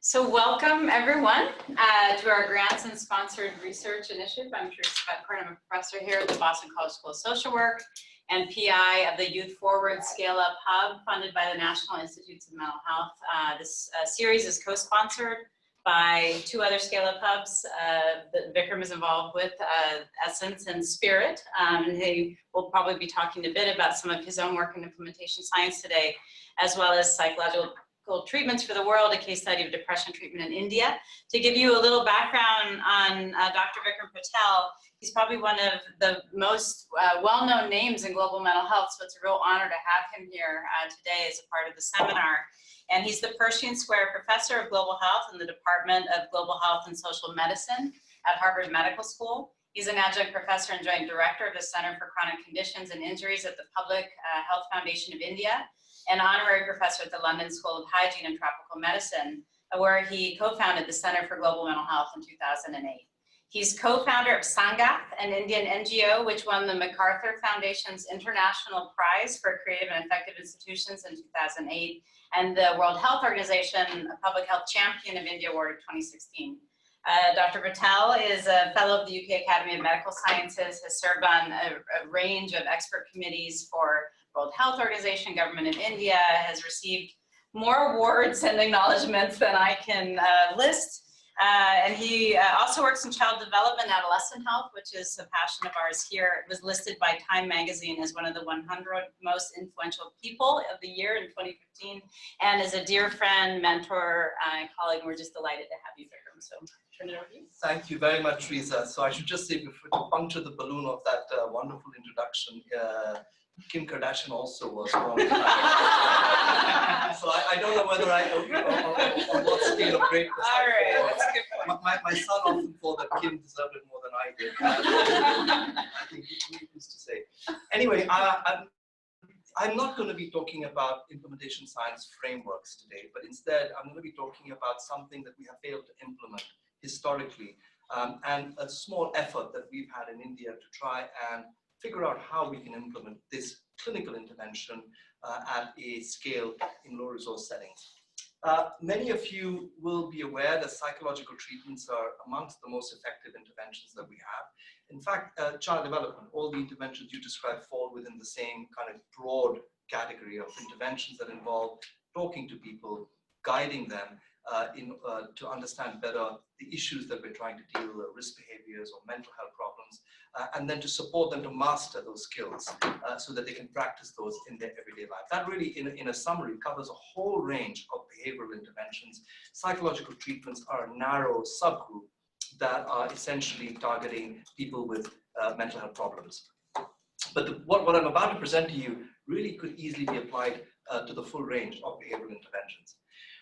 So welcome everyone to our grants and sponsored research initiative. I'm Teresa Bedford. I'm a professor here at the Boston College School of Social Work and PI of the Youth Forward Scale Up Hub funded by the National Institutes of Mental Health. This series is co-sponsored by two other Scale Up Hubs that Vikram is involved with, Essence and Spirit. He will probably be talking a bit about some of his own work in implementation science today, as well as psychological treatments for the world, a case study of depression treatment in India. To give you a little background on Dr. Vikram Patel, he's probably one of the most well-known names in global mental health, so it's a real honor to have him here today as a part of the seminar. And he's the Pershing Square Professor of Global Health in the Department of Global Health and Social Medicine at Harvard Medical School. He's an adjunct professor and joint director of the Center for Chronic Conditions and Injuries at the Public Health Foundation of India, and honorary professor at the London School of Hygiene and Tropical Medicine, where he co-founded the Center for Global Mental Health in 2008. He's co-founder of Sangath, an Indian NGO which won the MacArthur Foundation's International Prize for Creative and Effective Institutions in 2008, and the World Health Organization Public Health Champion of India Award of 2016. Dr. Patel is a fellow of the UK Academy of Medical Sciences, has served on a range of expert committees for World Health Organization, Government of India, has received more awards and acknowledgements than I can list. And he also works in child development, adolescent health, which is a passion of ours here. It was listed by Time Magazine as one of the 100 most influential people of the year in 2015, and is a dear friend, mentor, and colleague. And we're just delighted to have you, Vikram. So turn it over to you. Thank you very much, Teresa. So I should just say, before to puncture the balloon of that wonderful introduction, Kim Kardashian also was born. So I don't know whether on what scale of greatness. All right, that's a good point. My son often thought that Kim deserved it more than I did. I think he used to say. Anyway, I'm not going to be talking about implementation science frameworks today, but instead I'm going to be talking about something that we have failed to implement historically, and a small effort that we've had in India to try and figure out how we can implement this clinical intervention at a scale in low resource settings. Many of you will be aware that psychological treatments are amongst the most effective interventions that we have. In fact, child development, all the interventions you described fall within the same kind of broad category of interventions that involve talking to people, guiding them to understand better the issues that we're trying to deal with, risk behaviors or mental health problems, and then to support them to master those skills so that they can practice those in their everyday life. That really, in a summary, covers a whole range of behavioral interventions. Psychological treatments are a narrow subgroup that are essentially targeting people with mental health problems. But what I'm about to present to you really could easily be applied to the full range of behavioral interventions.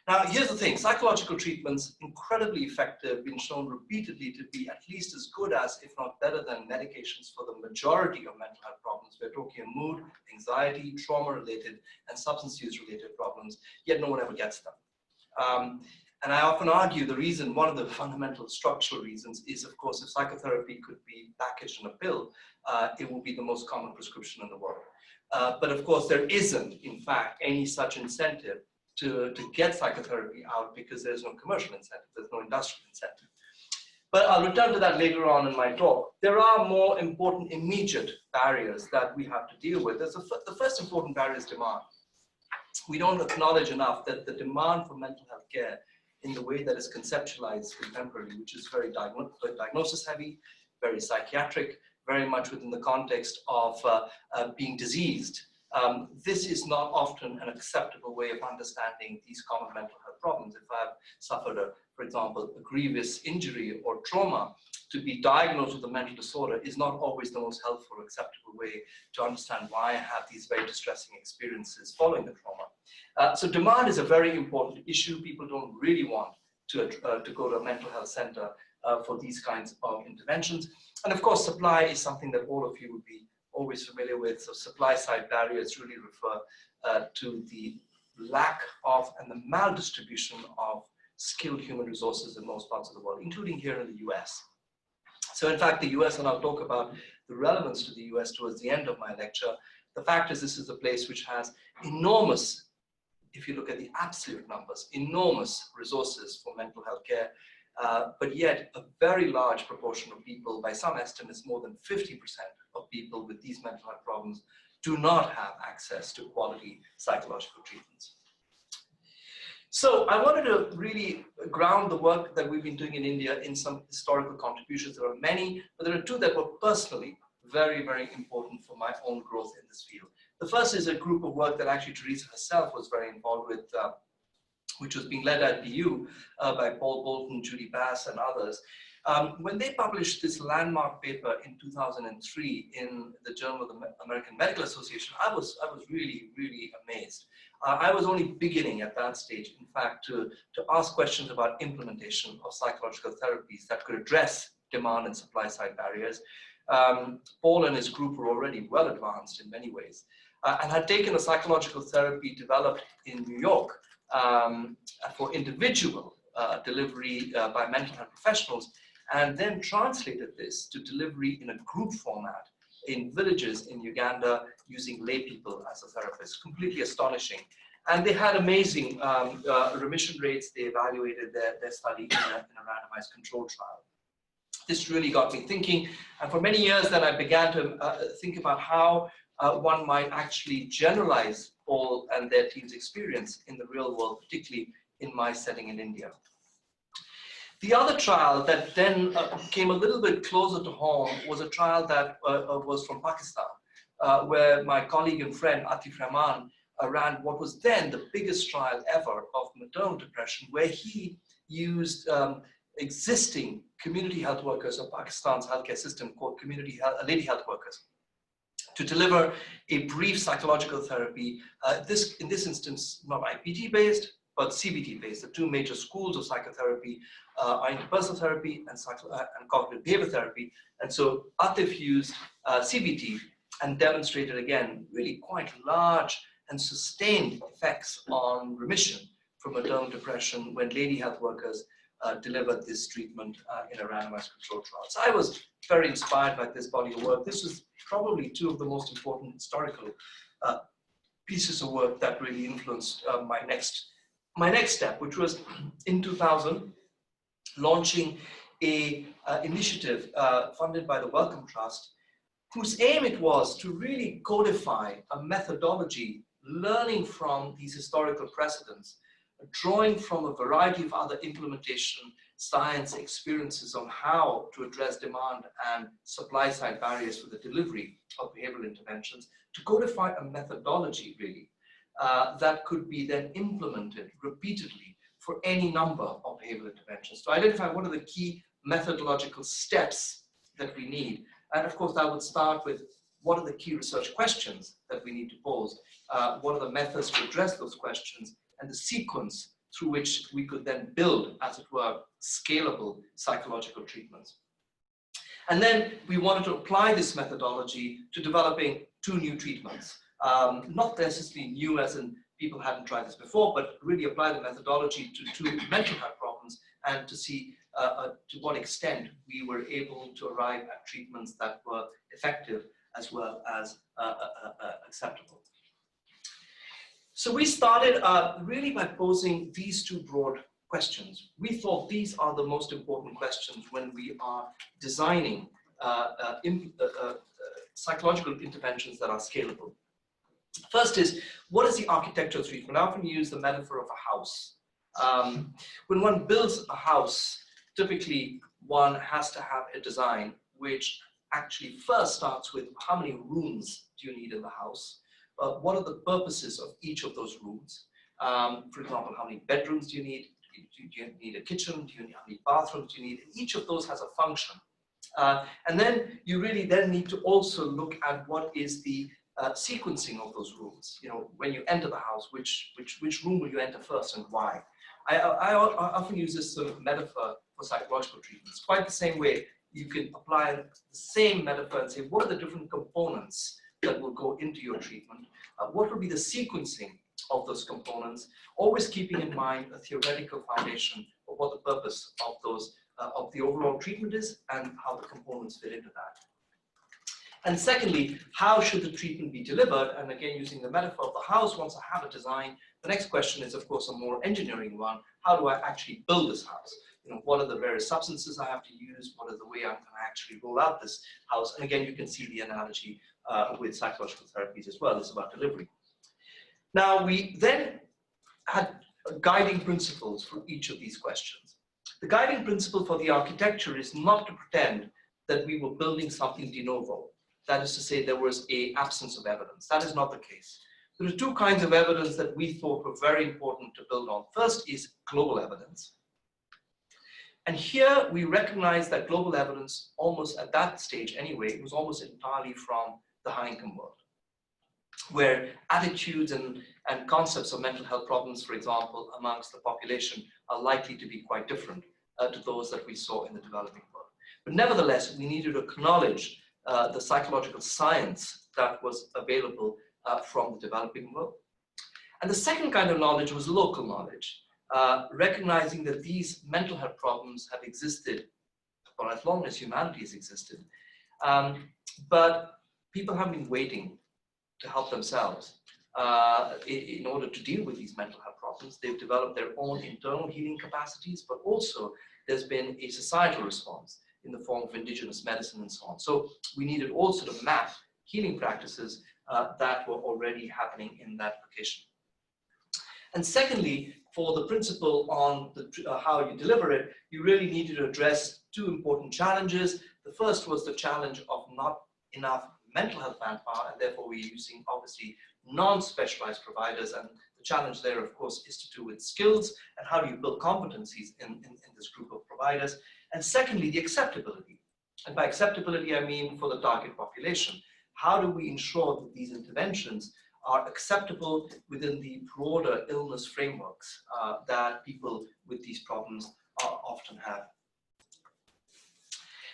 Now, here's the thing, psychological treatments, incredibly effective, been shown repeatedly to be at least as good as, if not better than, medications for the majority of mental health problems. We're talking mood, anxiety, trauma-related, and substance use-related problems, yet no one ever gets them. And I often argue the reason, one of the fundamental structural reasons is, of course, if psychotherapy could be packaged in a pill, it would be the most common prescription in the world. But of course, there isn't, in fact, any such incentive to get psychotherapy out because there's no commercial incentive, there's no industrial incentive. But I'll return to that later on in my talk. There are more important immediate barriers that we have to deal with. The first important barrier is demand. We don't acknowledge enough that the demand for mental health care in the way that is conceptualized contemporarily, which is very diagnosis heavy, very psychiatric, very much within the context of being diseased. This is not often an acceptable way of understanding these common mental health problems. If I've suffered, for example, a grievous injury or trauma, to be diagnosed with a mental disorder is not always the most helpful or acceptable way to understand why I have these very distressing experiences following the trauma. So demand is a very important issue. People don't really want to go to a mental health center for these kinds of interventions. And of course, supply is something that all of you would be always familiar with. So supply side barriers really refer to the lack of and the maldistribution of skilled human resources in most parts of the world, including here in the US. So in fact, the US, and I'll talk about the relevance to the US towards the end of my lecture, the fact is this is a place which has enormous if you look at the absolute numbers, enormous resources for mental health care, but yet a very large proportion of people, by some estimates, more than 50% of people with these mental health problems do not have access to quality psychological treatments. So I wanted to really ground the work that we've been doing in India in some historical contributions. There are many, but there are two that were personally very, very important for my own growth in this field. The first is a group of work that actually Teresa herself was very involved with, which was being led at BU by Paul Bolton, Judy Bass, and others. When they published this landmark paper in 2003 in the Journal of the American Medical Association, I was really, really amazed. I was only beginning at that stage, in fact, to ask questions about implementation of psychological therapies that could address demand and supply side barriers. Paul and his group were already well advanced in many ways, and had taken a psychological therapy developed in New York for individual delivery by mental health professionals, and then translated this to delivery in a group format in villages in Uganda using lay people as a therapist. Completely astonishing. And they had amazing remission rates. They evaluated their study in a randomized control trial. This really got me thinking, and for many years then I began to think about how one might actually generalize Paul and their team's experience in the real world, particularly in my setting in India. The other trial that then came a little bit closer to home was a trial that was from Pakistan, where my colleague and friend Atif Rahman ran what was then the biggest trial ever of maternal depression, where he used existing community health workers of Pakistan's healthcare system called lady health workers to deliver a brief psychological therapy, in this instance not IPT based, but CBT based. The two major schools of psychotherapy are interpersonal therapy and cognitive behavior therapy. And so Atif used CBT and demonstrated again really quite large and sustained effects on remission from maternal depression when lady health workers delivered this treatment in a randomized control trial. So I was very inspired by this body of work. This was probably two of the most important historical pieces of work that really influenced my next step, which was in 2000, launching a initiative funded by the Wellcome Trust, whose aim it was to really codify a methodology, learning from these historical precedents, drawing from a variety of other implementation science experiences on how to address demand and supply side barriers for the delivery of behavioral interventions, to codify a methodology really that could be then implemented repeatedly for any number of behavioral interventions, to identify what are the key methodological steps that we need. And of course, that would start with what are the key research questions that we need to pose, what are the methods to address those questions, and the sequence through which we could then build, as it were, scalable psychological treatments. And then we wanted to apply this methodology to developing two new treatments. Not necessarily new as in people hadn't tried this before, but really apply the methodology to two mental health problems and to see to what extent we were able to arrive at treatments that were effective as well as acceptable. So we started really by posing these two broad questions. We thought these are the most important questions when we are designing psychological interventions that are scalable. First is, what is the architecture of treatment? I often use the metaphor of a house. When one builds a house, typically one has to have a design which actually first starts with how many rooms do you need in the house? What are the purposes of each of those rooms? For example, how many bedrooms do you need? Do you need a kitchen? Do you need, how many bathrooms do you need? And each of those has a function. And then you really then need to also look at what is the sequencing of those rooms. You know, when you enter the house, which room will you enter first and why? I often use this sort of metaphor for psychological treatments. Quite the same way, you can apply the same metaphor and say, what are the different components that will go into your treatment? What will be the sequencing of those components? Always keeping in mind a theoretical foundation of what the purpose of those of the overall treatment is and how the components fit into that. And secondly, how should the treatment be delivered? And again, using the metaphor of the house, once I have a design, the next question is, of course, a more engineering one. How do I actually build this house? What are the various substances I have to use? What are the way I'm going to actually roll out this house? And again, you can see the analogy with psychological therapies as well. It's about delivery. Now, we then had guiding principles for each of these questions. The guiding principle for the architecture is not to pretend that we were building something de novo. That is to say, there was an absence of evidence. That is not the case. There are two kinds of evidence that we thought were very important to build on. First is global evidence. And here we recognize that global evidence, almost at that stage anyway, was almost entirely from the high-income world, where attitudes and concepts of mental health problems, for example, amongst the population are likely to be quite different to those that we saw in the developing world. But nevertheless, we needed to acknowledge the psychological science that was available from the developing world. And the second kind of knowledge was local knowledge, recognizing that these mental health problems have existed for as long as humanity has existed. But people have been waiting to help themselves in order to deal with these mental health problems. They've developed their own internal healing capacities, but also there's been a societal response in the form of indigenous medicine and so on. So we needed also to map healing practices that were already happening in that location. And secondly, for the principle on how you deliver it, you really needed to address two important challenges. The first was the challenge of not enough mental health manpower, and therefore we're using obviously non-specialized providers. And the challenge there, of course, is to do with skills and how do you build competencies in this group of providers. And secondly, the acceptability. And by acceptability, I mean for the target population. How do we ensure that these interventions are acceptable within the broader illness frameworks that people with these problems often have?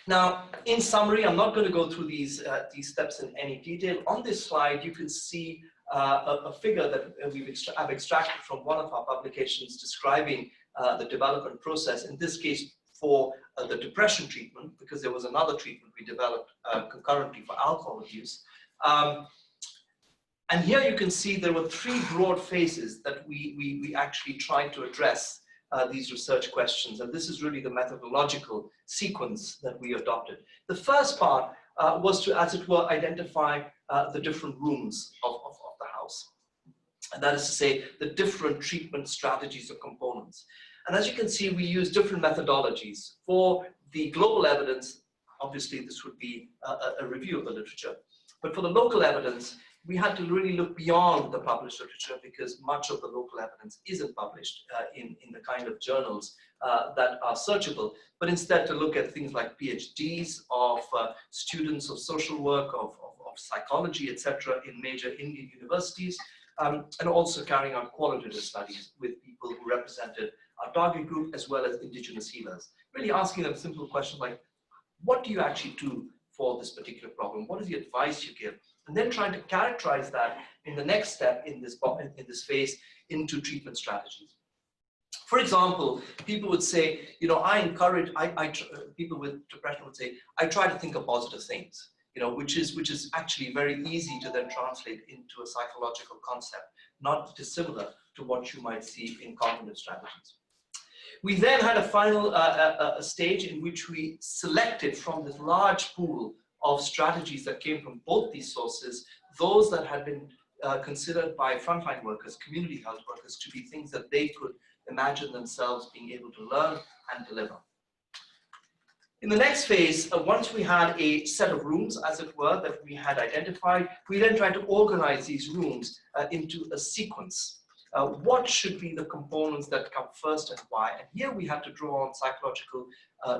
Now, in summary, I'm not going to go through these steps in any detail. On this slide, you can see a figure that I've extracted from one of our publications describing the development process, in this case for the depression treatment, because there was another treatment we developed concurrently for alcohol abuse. And here you can see there were three broad phases that we actually tried to address these research questions. And this is really the methodological sequence that we adopted. The first part was to, as it were, identify the different rooms of the house. And that is to say, the different treatment strategies or components. And as you can see, we use different methodologies. For the global evidence, obviously this would be a review of the literature. But for the local evidence, we had to really look beyond the published literature, because much of the local evidence isn't published in the kind of journals that are searchable, but instead to look at things like PhDs of students of social work, of psychology, etc., in major Indian universities, and also carrying out qualitative studies with people who represented our target group as well as indigenous healers, really asking them simple questions like, what do you actually do for this particular problem? What is the advice you give? And then trying to characterize that in the next step in this phase into treatment strategies. For example, people would say, people with depression would say, I try to think of positive things, which is actually very easy to then translate into a psychological concept, not dissimilar to what you might see in cognitive strategies. We then had a final stage in which we selected from this large pool of strategies that came from both these sources, those that had been considered by frontline workers, community health workers, to be things that they could imagine themselves being able to learn and deliver. In the next phase, once we had a set of rooms, as it were, that we had identified, we then tried to organize these rooms into a sequence. What should be the components that come first and why? And here we had to draw on psychological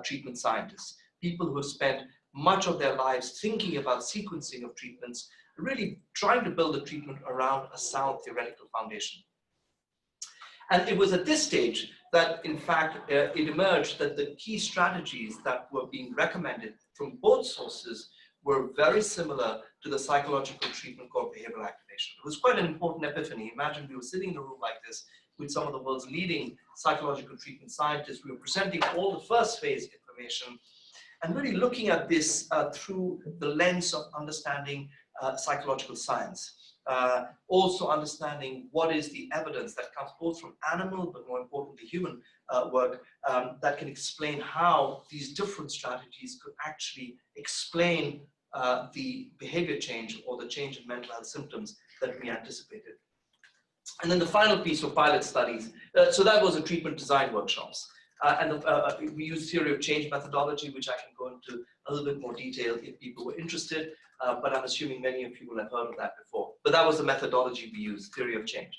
treatment scientists, people who have spent much of their lives thinking about sequencing of treatments, really trying to build a treatment around a sound theoretical foundation. And it was at this stage that, in fact, it emerged that the key strategies that were being recommended from both sources were very similar to the psychological treatment called behavioral activation. It was quite an important epiphany. Imagine we were sitting in a room like this with some of the world's leading psychological treatment scientists. We were presenting all the first phase information activation, and really looking at this through the lens of understanding psychological science. Also understanding what is the evidence that comes both from animal, but more importantly human work, that can explain how these different strategies could actually explain the behavior change or the change in mental health symptoms that we anticipated. And then the final piece were pilot studies. So that was a treatment design workshops. We use theory of change methodology, which I can go into a little bit more detail if people were interested, but I'm assuming many of you will have heard of that before. But that was the methodology we used, theory of change.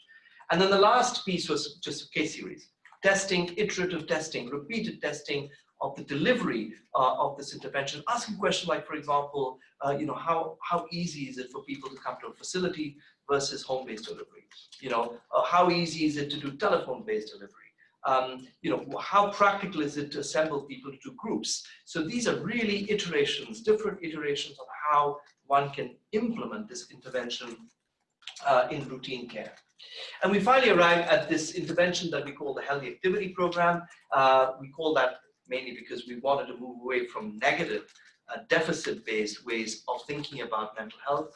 And then the last piece was just a case series. Testing, iterative testing, repeated testing of the delivery of this intervention. Asking questions like, for example, how easy is it for people to come to a facility versus home-based delivery? How easy is it to do telephone-based delivery? How practical is it to assemble people to groups? So these are really iterations, different iterations of how one can implement this intervention in routine care. And we finally arrived at this intervention that we call the Healthy Activity Program. We call that mainly because we wanted to move away from negative, deficit-based ways of thinking about mental health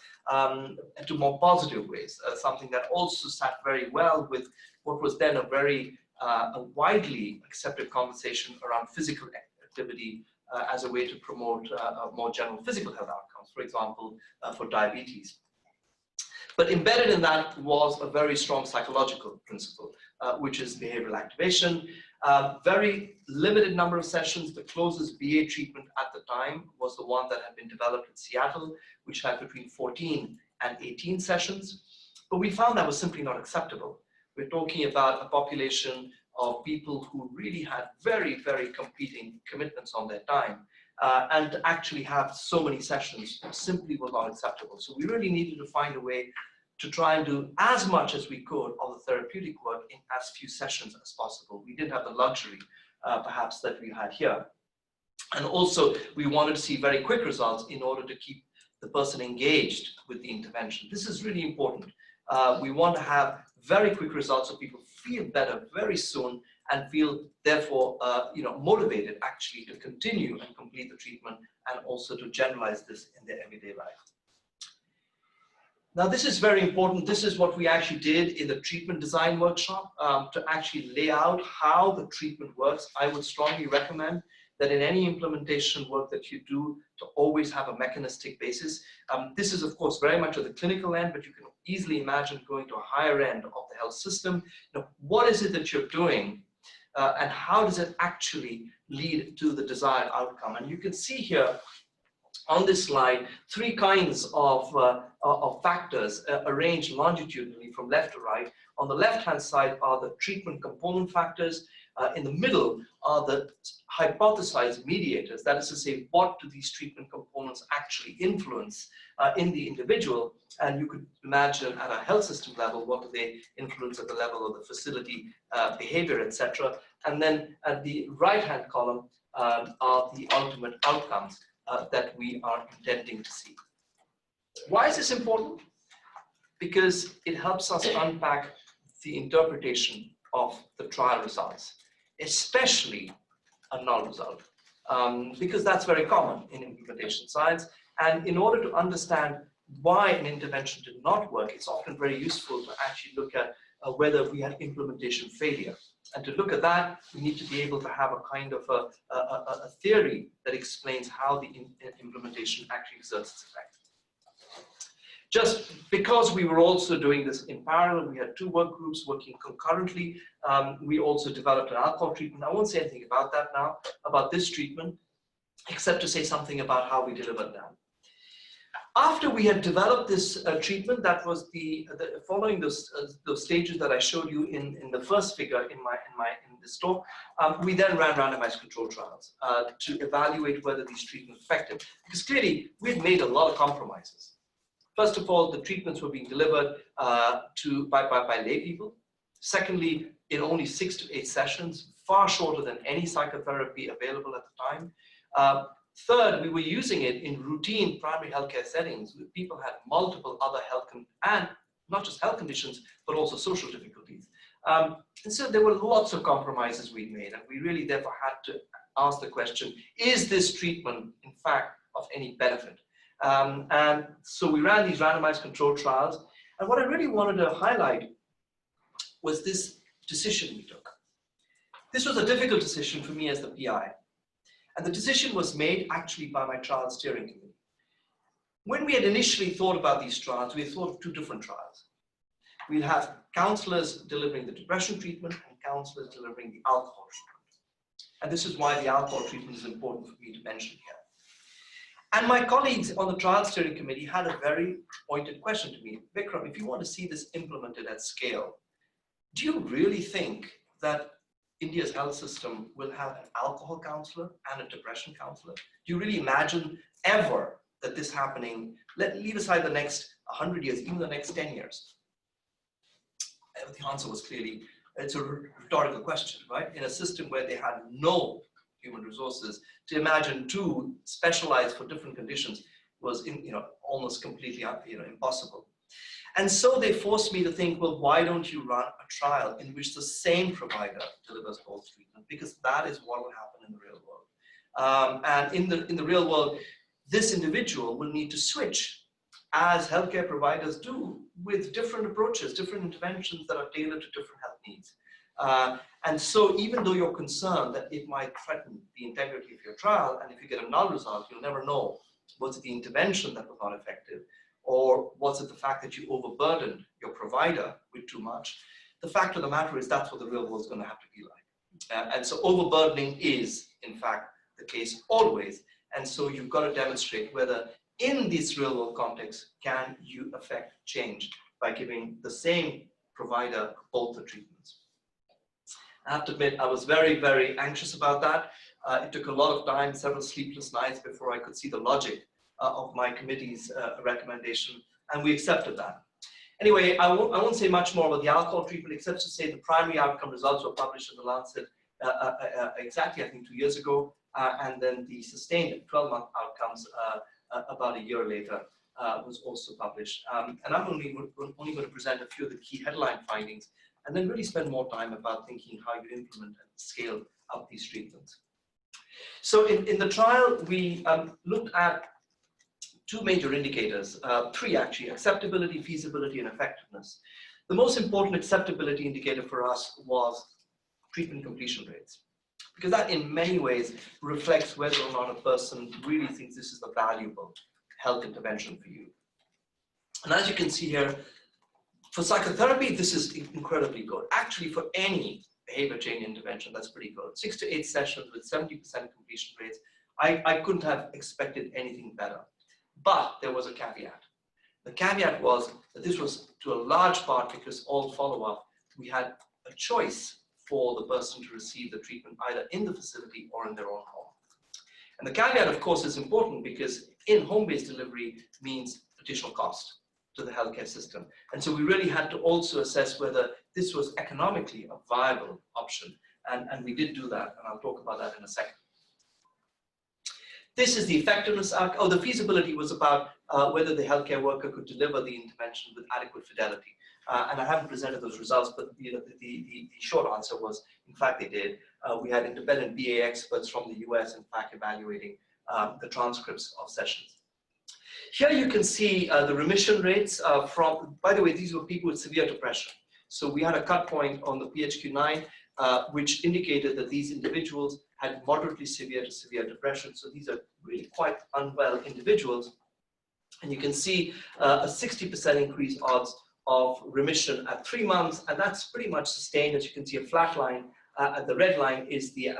to more positive ways, something that also sat very well with what was then a very a widely accepted conversation around physical activity as a way to promote more general physical health outcomes, for example, for diabetes. But embedded in that was a very strong psychological principle, which is behavioral activation. Very limited number of sessions. The closest BA treatment at the time was the one that had been developed in Seattle, which had between 14 and 18 sessions. But we found that was simply not acceptable. We're talking about a population of people who really had very, very competing commitments on their time. And to actually have so many sessions simply was not acceptable. So we really needed to find a way to try and do as much as we could of the therapeutic work in as few sessions as possible. We didn't have the luxury, perhaps, that we had here. And also, we wanted to see very quick results in order to keep the person engaged with the intervention. This is really important. We want to have very quick results so people feel better very soon and feel therefore motivated actually to continue and complete the treatment and also to generalize this in their everyday life. Now this is very important. This is what we actually did in the treatment design workshop to actually lay out how the treatment works. I would strongly recommend that in any implementation work that you do to always have a mechanistic basis. This is of course very much at the clinical end, but you can easily imagine going to a higher end of the health system. What is it that you're doing and how does it actually lead to the desired outcome? And you can see here on this slide, three kinds of factors arranged longitudinally from left to right. On the left-hand side are the treatment component factors. In the middle are the hypothesized mediators. That is to say, what do these treatment components actually influence in the individual? And you could imagine at a health system level, what do they influence at the level of the facility behavior, etc. And then at the right-hand column are the ultimate outcomes that we are intending to see. Why is this important? Because it helps us unpack the interpretation of the trial results, especially a null result, because that's very common in implementation science. And in order to understand why an intervention did not work, it's often very useful to actually look at whether we had implementation failure. And to look at that, we need to be able to have a kind of a theory that explains how the implementation actually exerts its effect. Just because we were also doing this in parallel, we had two work groups working concurrently. We also developed an alcohol treatment. I won't say anything about that now, about this treatment, except to say something about how we delivered that. After we had developed this treatment, that was following those stages that I showed you in the first figure in this talk, we then ran randomized control trials to evaluate whether these treatments were effective. Because clearly, we had made a lot of compromises. First of all, the treatments were being delivered by lay people. Secondly, in only 6 to 8 sessions, far shorter than any psychotherapy available at the time. Third, we were using it in routine primary healthcare settings where people had multiple other and not just health conditions, but also social difficulties. And so there were lots of compromises we made, and we really therefore had to ask the question, is this treatment in fact of any benefit? And so we ran these randomized controlled trials, and what I really wanted to highlight was this decision we took. This was a difficult decision for me as the PI, and the decision was made actually by my trial steering committee. When we had initially thought about these trials, we had thought of two different trials. We'd have counselors delivering the depression treatment and counselors delivering the alcohol treatment. And this is why the alcohol treatment is important for me to mention here. And my colleagues on the trial steering committee had a very pointed question to me. Vikram, if you want to see this implemented at scale, do you really think that India's health system will have an alcohol counselor and a depression counselor? Do you really imagine ever that this happening, leave aside the next 100 years, even the next 10 years? The answer was clearly, it's a rhetorical question, right? In a system where they had no human resources, to imagine two specialized for different conditions was almost completely impossible. And so they forced me to think, well, why don't you run a trial in which the same provider delivers both treatment? Because that is what will happen in the real world. And in the real world, this individual will need to switch, as healthcare providers do, with different approaches, different interventions that are tailored to different health needs. And so even though you're concerned that it might threaten the integrity of your trial, and if you get a null result, you'll never know, was it the intervention that was not effective, or was it the fact that you overburdened your provider with too much? The fact of the matter is that's what the real world is going to have to be like. And so overburdening is, in fact, the case always. And so you've got to demonstrate whether in this real world context, can you affect change by giving the same provider both the treatments? I have to admit, I was very, very anxious about that. It took a lot of time, several sleepless nights before I could see the logic of my committee's recommendation, and we accepted that. Anyway, I won't say much more about the alcohol treatment, except to say the primary outcome results were published in the Lancet exactly, I think, 2 years ago, and then the sustained 12-month outcomes about a year later was also published. And I'm only going to present a few of the key headline findings, and then really spend more time about thinking how you implement and scale up these treatments. So in the trial, we looked at two major indicators, three actually: acceptability, feasibility, and effectiveness. The most important acceptability indicator for us was treatment completion rates, because that in many ways reflects whether or not a person really thinks this is a valuable health intervention for you. And as you can see here, for psychotherapy, this is incredibly good. Actually, for any behavior change intervention, that's pretty good. 6 to 8 sessions with 70% completion rates. I couldn't have expected anything better. But there was a caveat. The caveat was that this was to a large part because all follow-up, we had a choice for the person to receive the treatment either in the facility or in their own home. And the caveat, of course, is important because in home-based delivery means additional cost to the healthcare system. And so we really had to also assess whether this was economically a viable option. And we did do that, and I'll talk about that in a second. This is the effectiveness outcome. Oh, the feasibility was about whether the healthcare worker could deliver the intervention with adequate fidelity. And I haven't presented those results, but the short answer was, in fact, they did. We had independent BA experts from the US, in fact, evaluating the transcripts of sessions. Here you can see the remission rates from, by the way, these were people with severe depression. So we had a cut point on the PHQ-9, which indicated that these individuals had moderately severe to severe depression. So these are really quite unwell individuals. And you can see a 60% increase odds of remission at 3 months, and that's pretty much sustained. As you can see, a flat line. The red line is the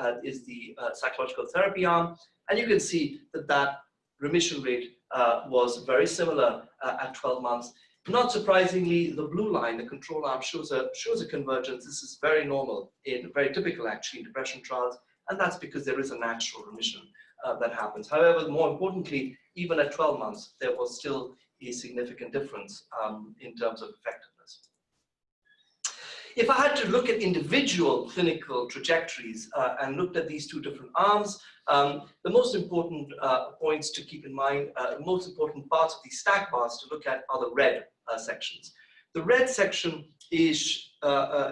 psychological therapy arm, and you can see that that remission rate was very similar at 12 months. Not surprisingly, the blue line, the control arm, shows a convergence. This is very normal, very typical actually in depression trials, and that's because there is a natural remission that happens. However, more importantly, even at 12 months, there was still a significant difference in terms of effectiveness. If I had to look at individual clinical trajectories and looked at these two different arms, the most important points to keep in mind, the most important parts of these stack bars to look at are the red sections. The red section is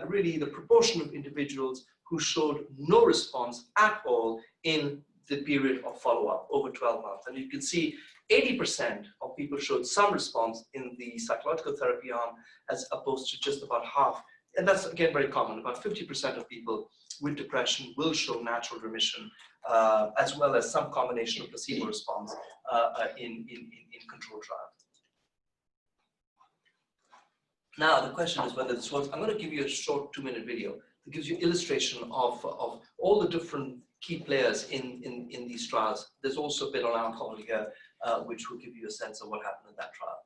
really the proportion of individuals who showed no response at all in the period of follow-up over 12 months. And you can see 80% of people showed some response in the psychological therapy arm as opposed to just about half. And that's again very common. About 50% of people with depression will show natural remission, as well as some combination of placebo response in control trials. Now the question is whether this works. I'm going to give you a short 2-minute video that gives you illustration of all the different key players in these trials. There's also a bit on alcohol here, which will give you a sense of what happened in that trial.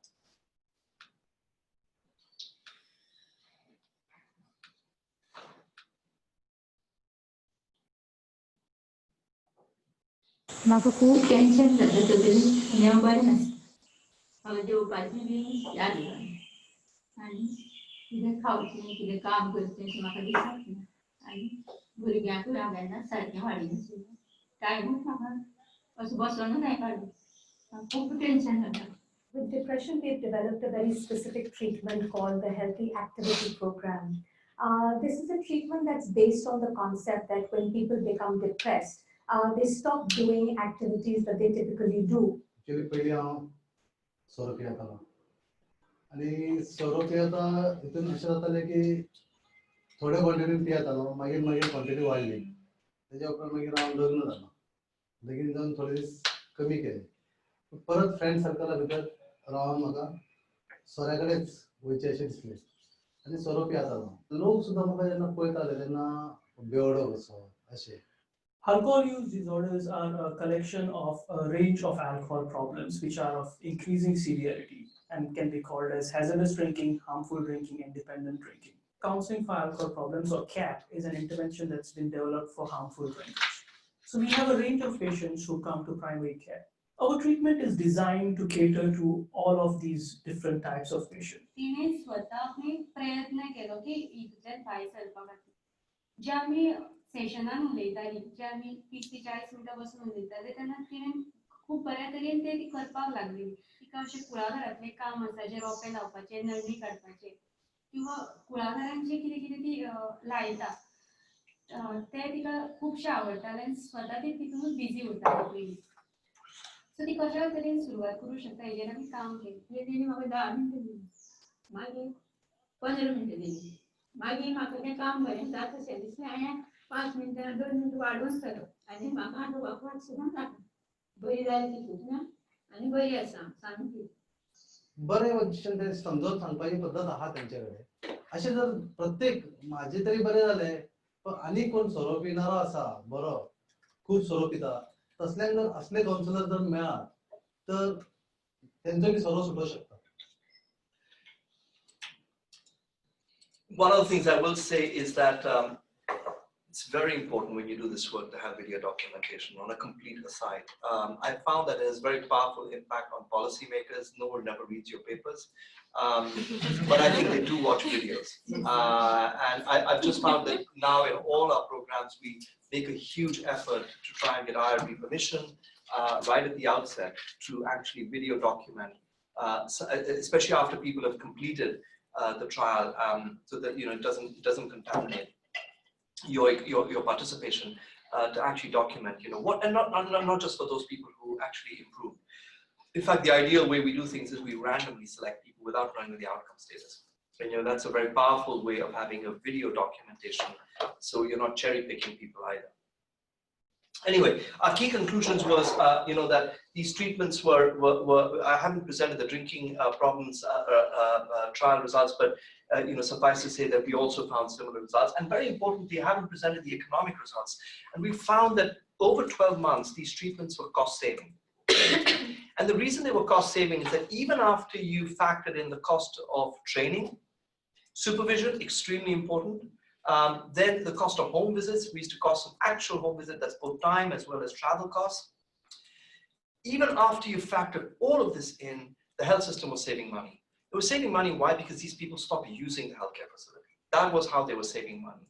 म्हाका खूब tension जाता तरी हांव बरें नासता हांव जेवपाचें B याद जाता आनी कितें खावचें कितें काम करचें तें म्हाका दिसच ना आनी भुरग्यांकूय हांव केन्ना सारकें वाडिनाशिल्लें टायमूच म्हाका असो बसोनूच हांवें काडलो खूब टेंशन जाता. With depression, we've developed a very specific treatment called the Healthy Activity Program. This is a treatment that's based on the concept that when people become depressed, they stop doing activities that they typically do. Actually, पहिले हांव सोरो पियेतालो आनी सोरो पियेता हितून अशें जातालें की थोडे क्वॉन्टिटीन पियेतालो मागीर क्वॉन्टिटी वाडली तेज्या उपरांत मागीर हांव लग्न जालो लगीन जावन थोडे दीस कमी केलें परत फ्रेंड सर्कला भितर रावन म्हाका सोऱ्या कडेच वयचें अशें दिसलें आनी सोरो पियेतालो लोक सुद्दां म्हाका जेन्ना पळयताले तेन्ना बेवडो कसो अशें. Alcohol use disorders are a collection of a range of alcohol problems which are of increasing severity and can be called as hazardous drinking, harmful drinking, and dependent drinking. Counseling for alcohol problems, or CAP, is an intervention that's been developed for harmful drinkers. So we have a range of patients who come to primary care. Our treatment is designed to cater to all of these different types of patients. तिने स्वतः प्रयत्न केलो की हितूंतल्यान भायर सरपा खातीर जे आमी सेशनान उलयतालीं जे आमी 30 ते 40 मिनटां बसून उलयताले तेन्ना तिणें खूब बऱ्या तरेन ते ती करपाक लागली. तिका अशें कुळागरांतलें काम आसा जें रोंपे लावपाचें नळणी काडपाचें किंवा कुळागरांत जें कितें कितें ती लायता तें तिका खुबशें आवडटालें आनी स्वता ती तितूनच बिजी उरताली पयलीं. सो ती कशा तरेन सुरवात करूंक शकता हेजेर आमी काम केलें. तेणी म्हाका 10 मिनटां दिलीं मागीर 15 मिनटां दिलीं मागीर म्हाका तें काम बरें जाता अशें दिसलें हांवें 5 मिनटां 2 मिनटां वाडोवन केलो आनी म्हाका आतां वाकवाट सुद्दां जाता बरी जाली ती खूब आनी बरी आसा सामकी. बरें भशेन ते समजोवन सांगपाची पद्दत आहा तेंचे कडेन अशें जर प्रत्येक म्हाजें तरी बरें जालें पण आनी कोण सोरो पिणारो आसा बरो खूब सोरो पिता तसल्यांक जर असले कावन्सिलर जर मेळ्ळात तर तेंचो बी सोरो सुटोवंक शकता. One of the things I will say is that it's very important when you do this work to have video documentation. On a complete aside, I found that it has very powerful impact on policymakers. No one ever reads your papers, but I think they do watch videos. And I've just found that now in all our programs, we make a huge effort to try and get IRB permission right at the outset to actually video document, especially after people have completed the trial, so that it doesn't contaminate your participation, to actually document what, and not just for those people who actually improve. In fact, the ideal way we do things is we randomly select people without knowing the outcome status. And that's a very powerful way of having a video documentation, so you're not cherry picking people either. Anyway, our key conclusions was, that these treatments were I haven't presented the drinking problems trial results, but suffice to say that we also found similar results. And very importantly, I haven't presented the economic results. And we found that over 12 months, these treatments were cost saving. And the reason they were cost saving is that even after you factored in the cost of training, supervision, extremely important, then the cost of home visits, we used to cost of actual home visit, that's both time as well as travel costs. Even after you factored all of this in, the health system was saving money. It was saving money, why? Because these people stopped using the healthcare facility. That was how they were saving money.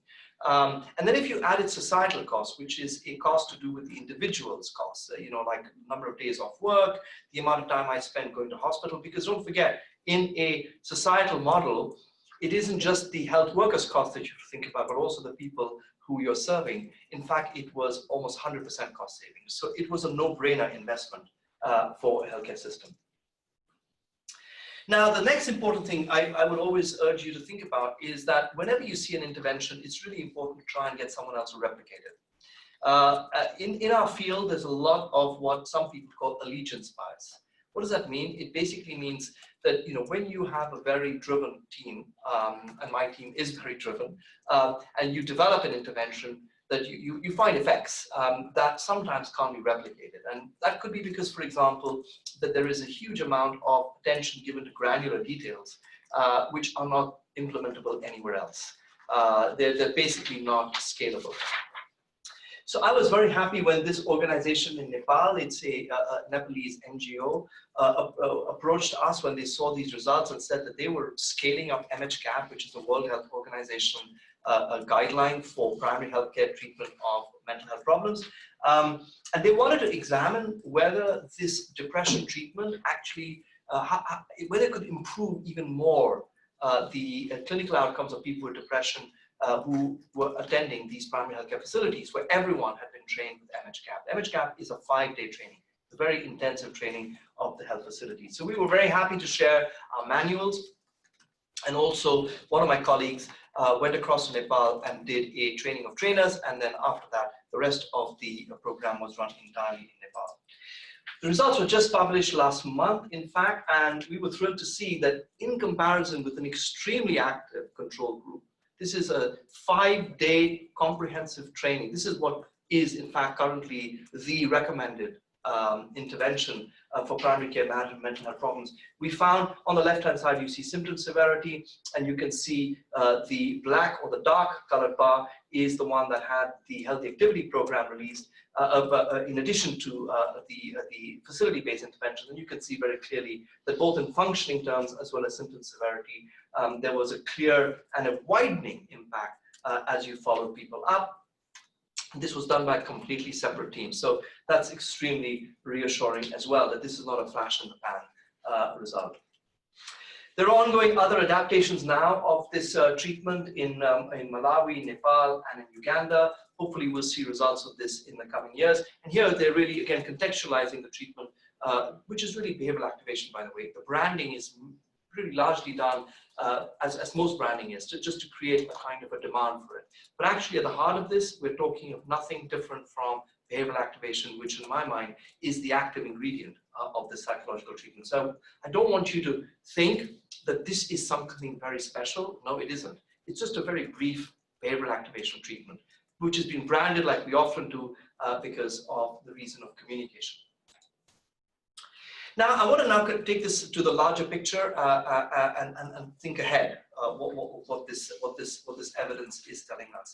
And then if you added societal costs, which is a cost to do with the individual's costs, like number of days off work, the amount of time I spent going to hospital, because don't forget, in a societal model, it isn't just the health workers cost that you have to think about, but also the people who you're serving. In fact, it was almost 100% cost savings. So it was a no-brainer investment for a healthcare system. Now, the next important thing I would always urge you to think about is that whenever you see an intervention, it's really important to try and get someone else to replicate it. In our field, there's a lot of what some people call allegiance bias. What does that mean? It basically means that when you have a very driven team, and my team is very driven, and you develop an intervention, that you find effects that sometimes can't be replicated. And that could be because, for example, that there is a huge amount of attention given to granular details, which are not implementable anywhere else. They're basically not scalable. So I was very happy when this organization in Nepal, it's a Nepalese NGO, approached us when they saw these results and said that they were scaling up MHCAP, which is the World Health Organization a guideline for primary healthcare treatment of mental health problems. And they wanted to examine whether this depression treatment actually, whether it could improve even more the clinical outcomes of people with depression who were attending these primary healthcare facilities where everyone had been trained with MHCAP. MHCAP is a 5-day training, a very intensive training of the health facilities. So we were very happy to share our manuals. And also, one of my colleagues went across to Nepal and did a training of trainers, and then after that, the rest of the program was run entirely in Nepal. The results were just published last month, in fact, and we were thrilled to see that in comparison with an extremely active control group, this is a 5-day comprehensive training. This is what is, in fact, currently the recommended intervention for primary care management of mental health problems. We found on the left-hand side, you see symptom severity, and you can see the black or the dark colored bar is the one that had the healthy activity program released in addition to the facility-based intervention. And you can see very clearly that both in functioning terms as well as symptom severity, there was a clear and a widening impact as you followed people up. This was done by completely separate teams. So that's extremely reassuring as well, that this is not a flash in the pan result. There are ongoing other adaptations now of this treatment in Malawi, Nepal, and in Uganda. Hopefully we'll see results of this in the coming years. And here they're really, again, contextualizing the treatment, which is really behavioral activation, by the way. The branding is really largely done as most branding is, just to create a kind of a demand for it. But actually at the heart of this, we're talking of nothing different from behavioral activation, which in my mind is the active ingredient of the psychological treatment. So I don't want you to think that this is something very special. No, it isn't. It's just a very brief behavioral activation treatment, which has been branded like we often do because of the reason of communication. Now, I want to now take this to the larger picture and think ahead what this evidence is telling us.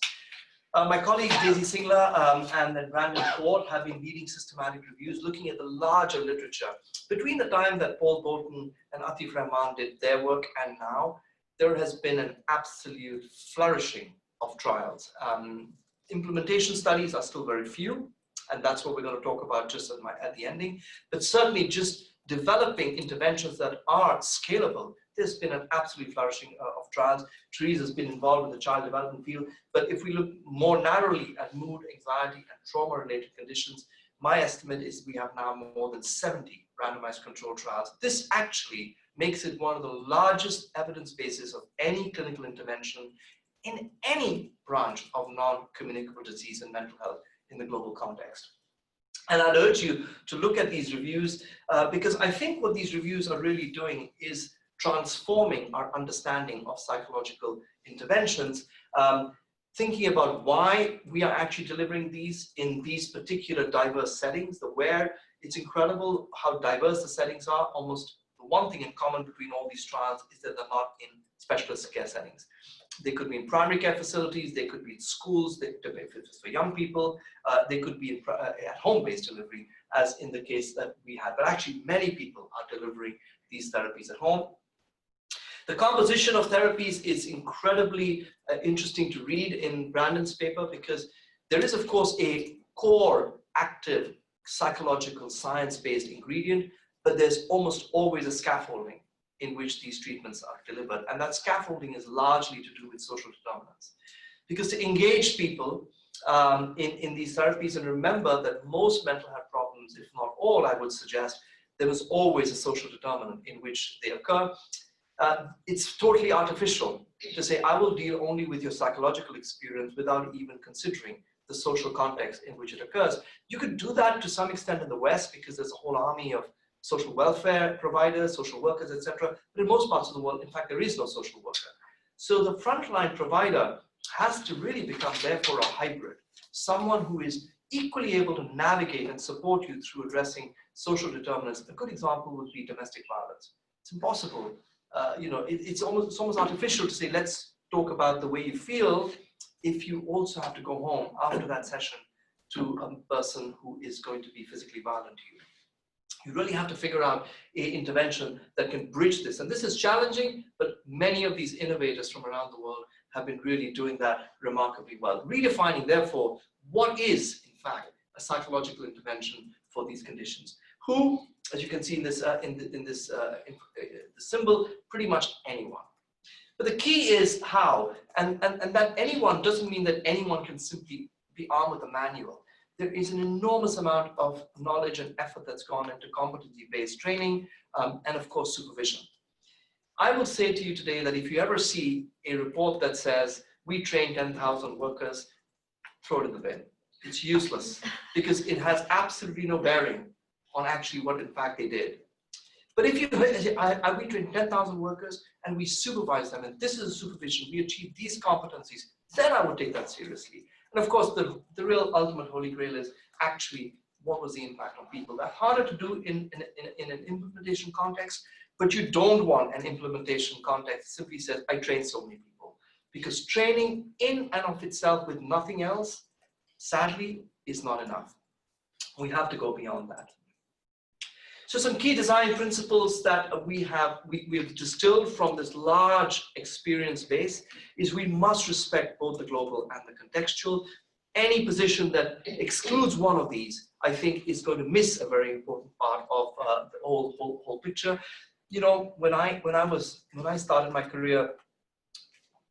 My colleagues Daisy Singla and then Brandon Ford have been leading systematic reviews looking at the larger literature. Between the time that Paul Bolton and Atif Rahman did their work and now, there has been an absolute flourishing of trials. Implementation studies are still very few, and that's what we're going to talk about just at the ending. But certainly just developing interventions that are scalable, there's been an absolute flourishing of trials. Therese has been involved in the child development field, but if we look more narrowly at mood, anxiety, and trauma-related conditions, my estimate is we have now more than 70 randomized controlled trials. This actually makes it one of the largest evidence bases of any clinical intervention in any branch of non-communicable disease and mental health in the global context. And I'd urge you to look at these reviews because I think what these reviews are really doing is transforming our understanding of psychological interventions, thinking about why we are actually delivering these in these particular diverse settings. Where it's incredible how diverse the settings are. Almost the one thing in common between all these trials is that they're not in specialist care settings. They could be in primary care facilities, they could be in schools, they could be for young people, they could be at home-based delivery, as in the case that we had. But actually, many people are delivering these therapies at home. The composition of therapies is incredibly interesting to read in Brandon's paper because there is, of course, a core active psychological science-based ingredient, but there's almost always a scaffolding in which these treatments are delivered. And that scaffolding is largely to do with social determinants. Because to engage people in these therapies, and remember that most mental health problems, if not all, I would suggest, there is always a social determinant in which they occur. It's totally artificial to say, I will deal only with your psychological experience without even considering the social context in which it occurs. You could do that to some extent in the West because there's a whole army of social welfare providers, social workers, etc. But in most parts of the world, in fact, there is no social worker. So the frontline provider has to really become, therefore, a hybrid, someone who is equally able to navigate and support you through addressing social determinants. A good example would be domestic violence. It's impossible. It's almost artificial to say, let's talk about the way you feel if you also have to go home after that session to a person who is going to be physically violent to you. You really have to figure out an intervention that can bridge this. And this is challenging, but many of these innovators from around the world have been really doing that remarkably well. Redefining, therefore, what is, in fact, a psychological intervention for these conditions. Who, as you can see in this, the symbol, pretty much anyone. But the key is how, and that anyone doesn't mean that anyone can simply be armed with a manual. There is an enormous amount of knowledge and effort that's gone into competency-based training and, of course, supervision. I will say to you today that if you ever see a report that says, we trained 10,000 workers, throw it in the bin. It's useless because it has absolutely no bearing on actually what, in fact, they did. But if we trained 10,000 workers and we supervise them, and this is a supervision, we achieve these competencies, then I would take that seriously. And of course, the real ultimate holy grail is actually what was the impact on people. That's harder to do in an implementation context, but you don't want an implementation context that simply says, I trained so many people. Because training in and of itself with nothing else, sadly, is not enough. We have to go beyond that. So some key design principles that we have distilled from this large experience base is we must respect both the global and the contextual. Any position that excludes one of these, I think, is going to miss a very important part of the whole picture. You know, when I started my career,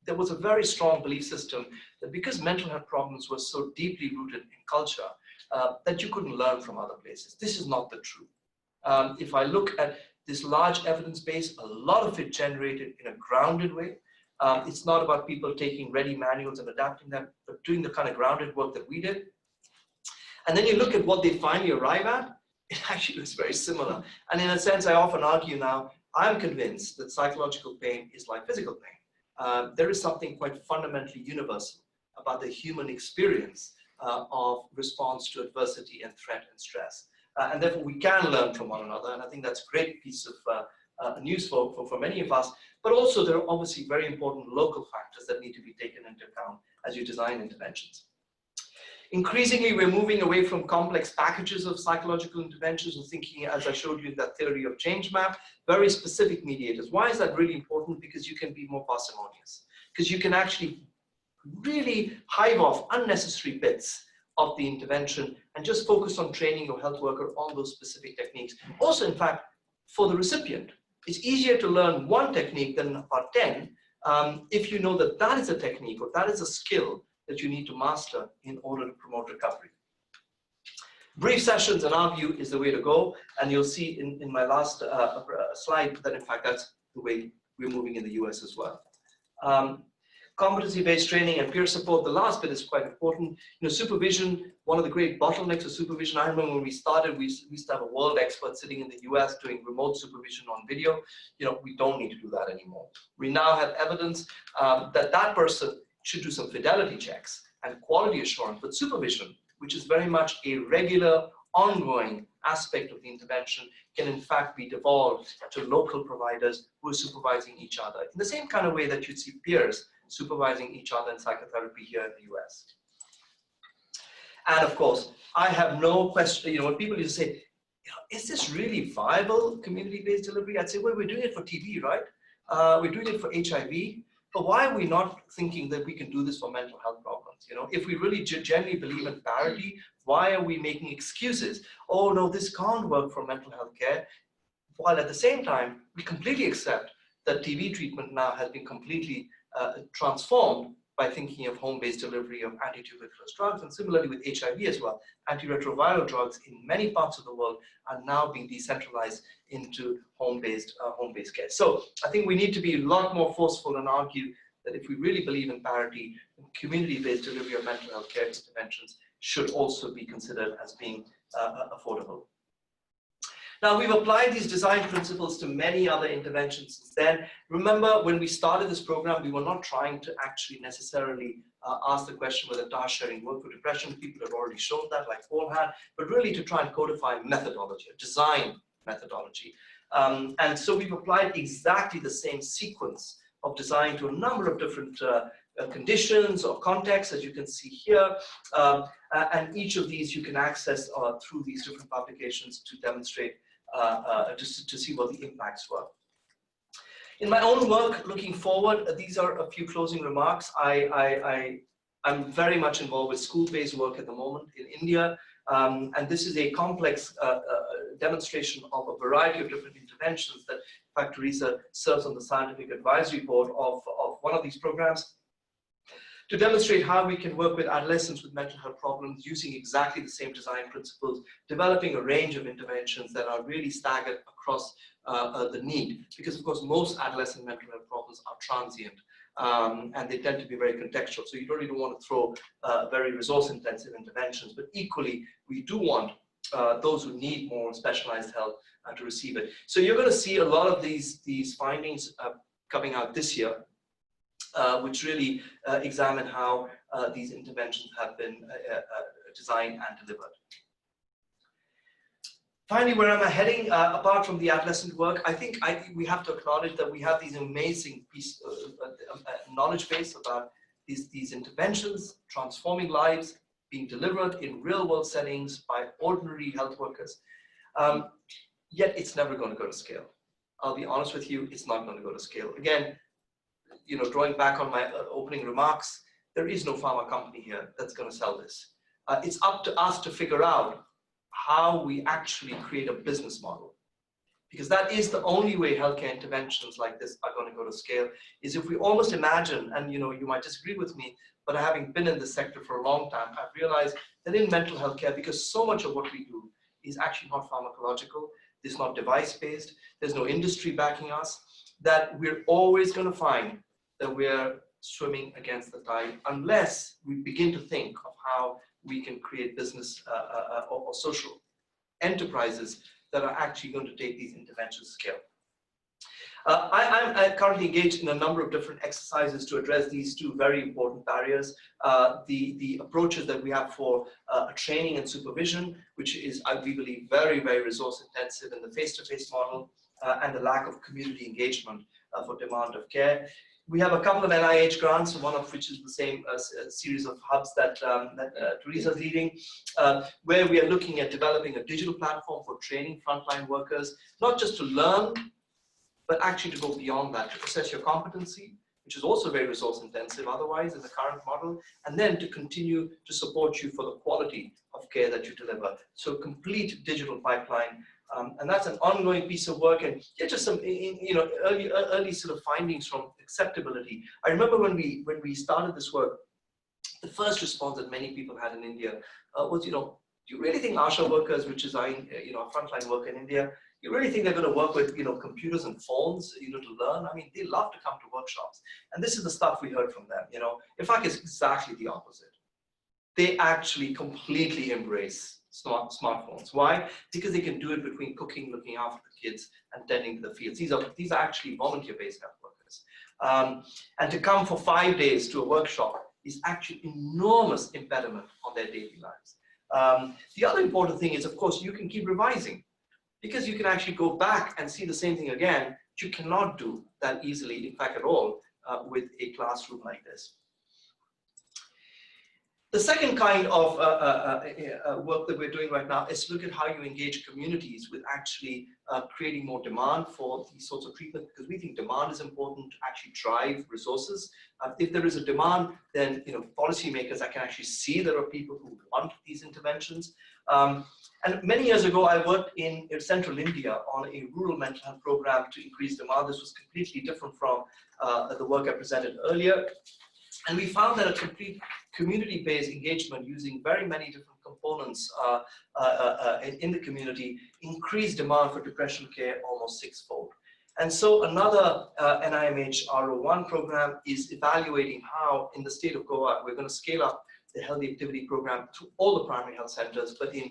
there was a very strong belief system that because mental health problems were so deeply rooted in culture, that you couldn't learn from other places. This is not the truth. If I look at this large evidence base, a lot of it generated in a grounded way. It's not about people taking ready manuals and adapting them, but doing the kind of grounded work that we did. And then you look at what they finally arrive at, it actually looks very similar. And in a sense, I often argue now, I'm convinced that psychological pain is like physical pain. There is something quite fundamentally universal about the human experience of response to adversity and threat and stress. And therefore, we can learn from one another. And I think that's a great piece of news for many of us. But also, there are obviously very important local factors that need to be taken into account as you design interventions. Increasingly, we're moving away from complex packages of psychological interventions and thinking, as I showed you in that theory of change map, very specific mediators. Why is that really important? Because you can be more parsimonious. Because you can actually really hive off unnecessary bits of the intervention and just focus on training your health worker on those specific techniques. Also, in fact, for the recipient, it's easier to learn one technique than about 10 if you know that that is a technique or that is a skill that you need to master in order to promote recovery. Brief sessions, in our view, is the way to go. And you'll see in my last slide that, in fact, that's the way we're moving in the US as well. Competency-based training and peer support. The last bit is quite important. You know, supervision, one of the great bottlenecks of supervision. I remember when we started, we used to have a world expert sitting in the US doing remote supervision on video. You know, we don't need to do that anymore. We now have evidence that person should do some fidelity checks and quality assurance, but supervision, which is very much a regular, ongoing aspect of the intervention, can in fact be devolved to local providers who are supervising each other in the same kind of way that you'd see peers supervising each other in psychotherapy here in the US. And of course, I have no question, you know, when people used to say, you know, is this really viable community-based delivery? I'd say, well, we're doing it for TB, right? We're doing it for HIV, but why are we not thinking that we can do this for mental health problems? You know, if we really genuinely believe in parity, why are we making excuses? Oh no, this can't work for mental health care. while at the same time, we completely accept that TB treatment now has been completely transformed by thinking of home-based delivery of anti-tuberculous drugs, and similarly with HIV as well. Antiretroviral drugs in many parts of the world are now being decentralized into home-based care. So I think we need to be a lot more forceful and argue that if we really believe in parity, community-based delivery of mental health care interventions should also be considered as being affordable. Now, we've applied these design principles to many other interventions since then. Remember, when we started this program, we were not trying to actually necessarily ask the question whether task sharing worked for depression. People had already shown that, like Paul had, but really to try and codify methodology, a design methodology. And so we've applied exactly the same sequence of design to a number of different conditions or contexts, as you can see here. And each of these you can access through these different publications to demonstrate, to see what the impacts were. In my own work, looking forward, these are a few closing remarks. I'm very much involved with school-based work at the moment in India, and this is a complex demonstration of a variety of different interventions that, in fact, Teresa serves on the scientific advisory board of one of these programs, to demonstrate how we can work with adolescents with mental health problems using exactly the same design principles, developing a range of interventions that are really staggered across the need. Because, of course, most adolescent mental health problems are transient, and they tend to be very contextual. So you don't even want to throw very resource-intensive interventions, but equally, we do want those who need more specialized help to receive it. So you're going to see a lot of these findings coming out this year, which really examine how these interventions have been designed and delivered. Finally, where am I heading? Apart from the adolescent work, I think we have to acknowledge that we have these amazing knowledge base about these interventions, transforming lives, being delivered in real-world settings by ordinary health workers. Yet it's never going to go to scale. I'll be honest with you, it's not going to go to scale. Again, you know, drawing back on my opening remarks, there is no pharma company here that's going to sell this. It's up to us to figure out how we actually create a business model, because that is the only way healthcare interventions like this are going to go to scale, is if we almost imagine, and you know, you might disagree with me, but having been in this sector for a long time, I've realized that in mental health care, because so much of what we do is actually not pharmacological, it's not device-based, there's no industry backing us, that we're always going to find that we're swimming against the tide unless we begin to think of how we can create business or social enterprises that are actually going to take these interventions to scale. I'm currently engaged in a number of different exercises to address these two very important barriers. The approaches that we have for training and supervision, which is, we believe, very, very resource intensive in the face-to-face model, and the lack of community engagement for demand of care. We have a couple of NIH grants, one of which is the same series of hubs that Teresa is leading, where we are looking at developing a digital platform for training frontline workers, not just to learn, but actually to go beyond that, to assess your competency, which is also very resource intensive otherwise in the current model, and then to continue to support you for the quality of care that you deliver. So complete digital pipeline. And that's an ongoing piece of work, and just some early sort of findings from acceptability. I remember when we started this work, the first response that many people had in India was, do you really think ASHA workers, which is our frontline work in India, you really think they're going to work with computers and phones to learn? I mean, they love to come to workshops, and this is the stuff we heard from them. In fact, it's exactly the opposite. They actually completely embrace smartphones. Why? Because they can do it between cooking, looking after the kids, and tending to the fields. These are actually volunteer-based health workers. And to come for 5 days to a workshop is actually enormous impediment on their daily lives. The other important thing is, of course, you can keep revising, because you can actually go back and see the same thing again, which you cannot do that easily, in fact, at all, with a classroom like this. The second kind of work that we're doing right now is to look at how you engage communities with actually creating more demand for these sorts of treatment, because we think demand is important to actually drive resources. If there is a demand, then policymakers can actually see there are people who want these interventions. And many years ago, I worked in central India on a rural mental health program to increase demand. This was completely different from the work I presented earlier. And we found that a complete community-based engagement using very many different components in the community increased demand for depression care almost sixfold. And so another NIMH RO1 program is evaluating how in the state of Goa, we're going to scale up the healthy activity program to all the primary health centers, but in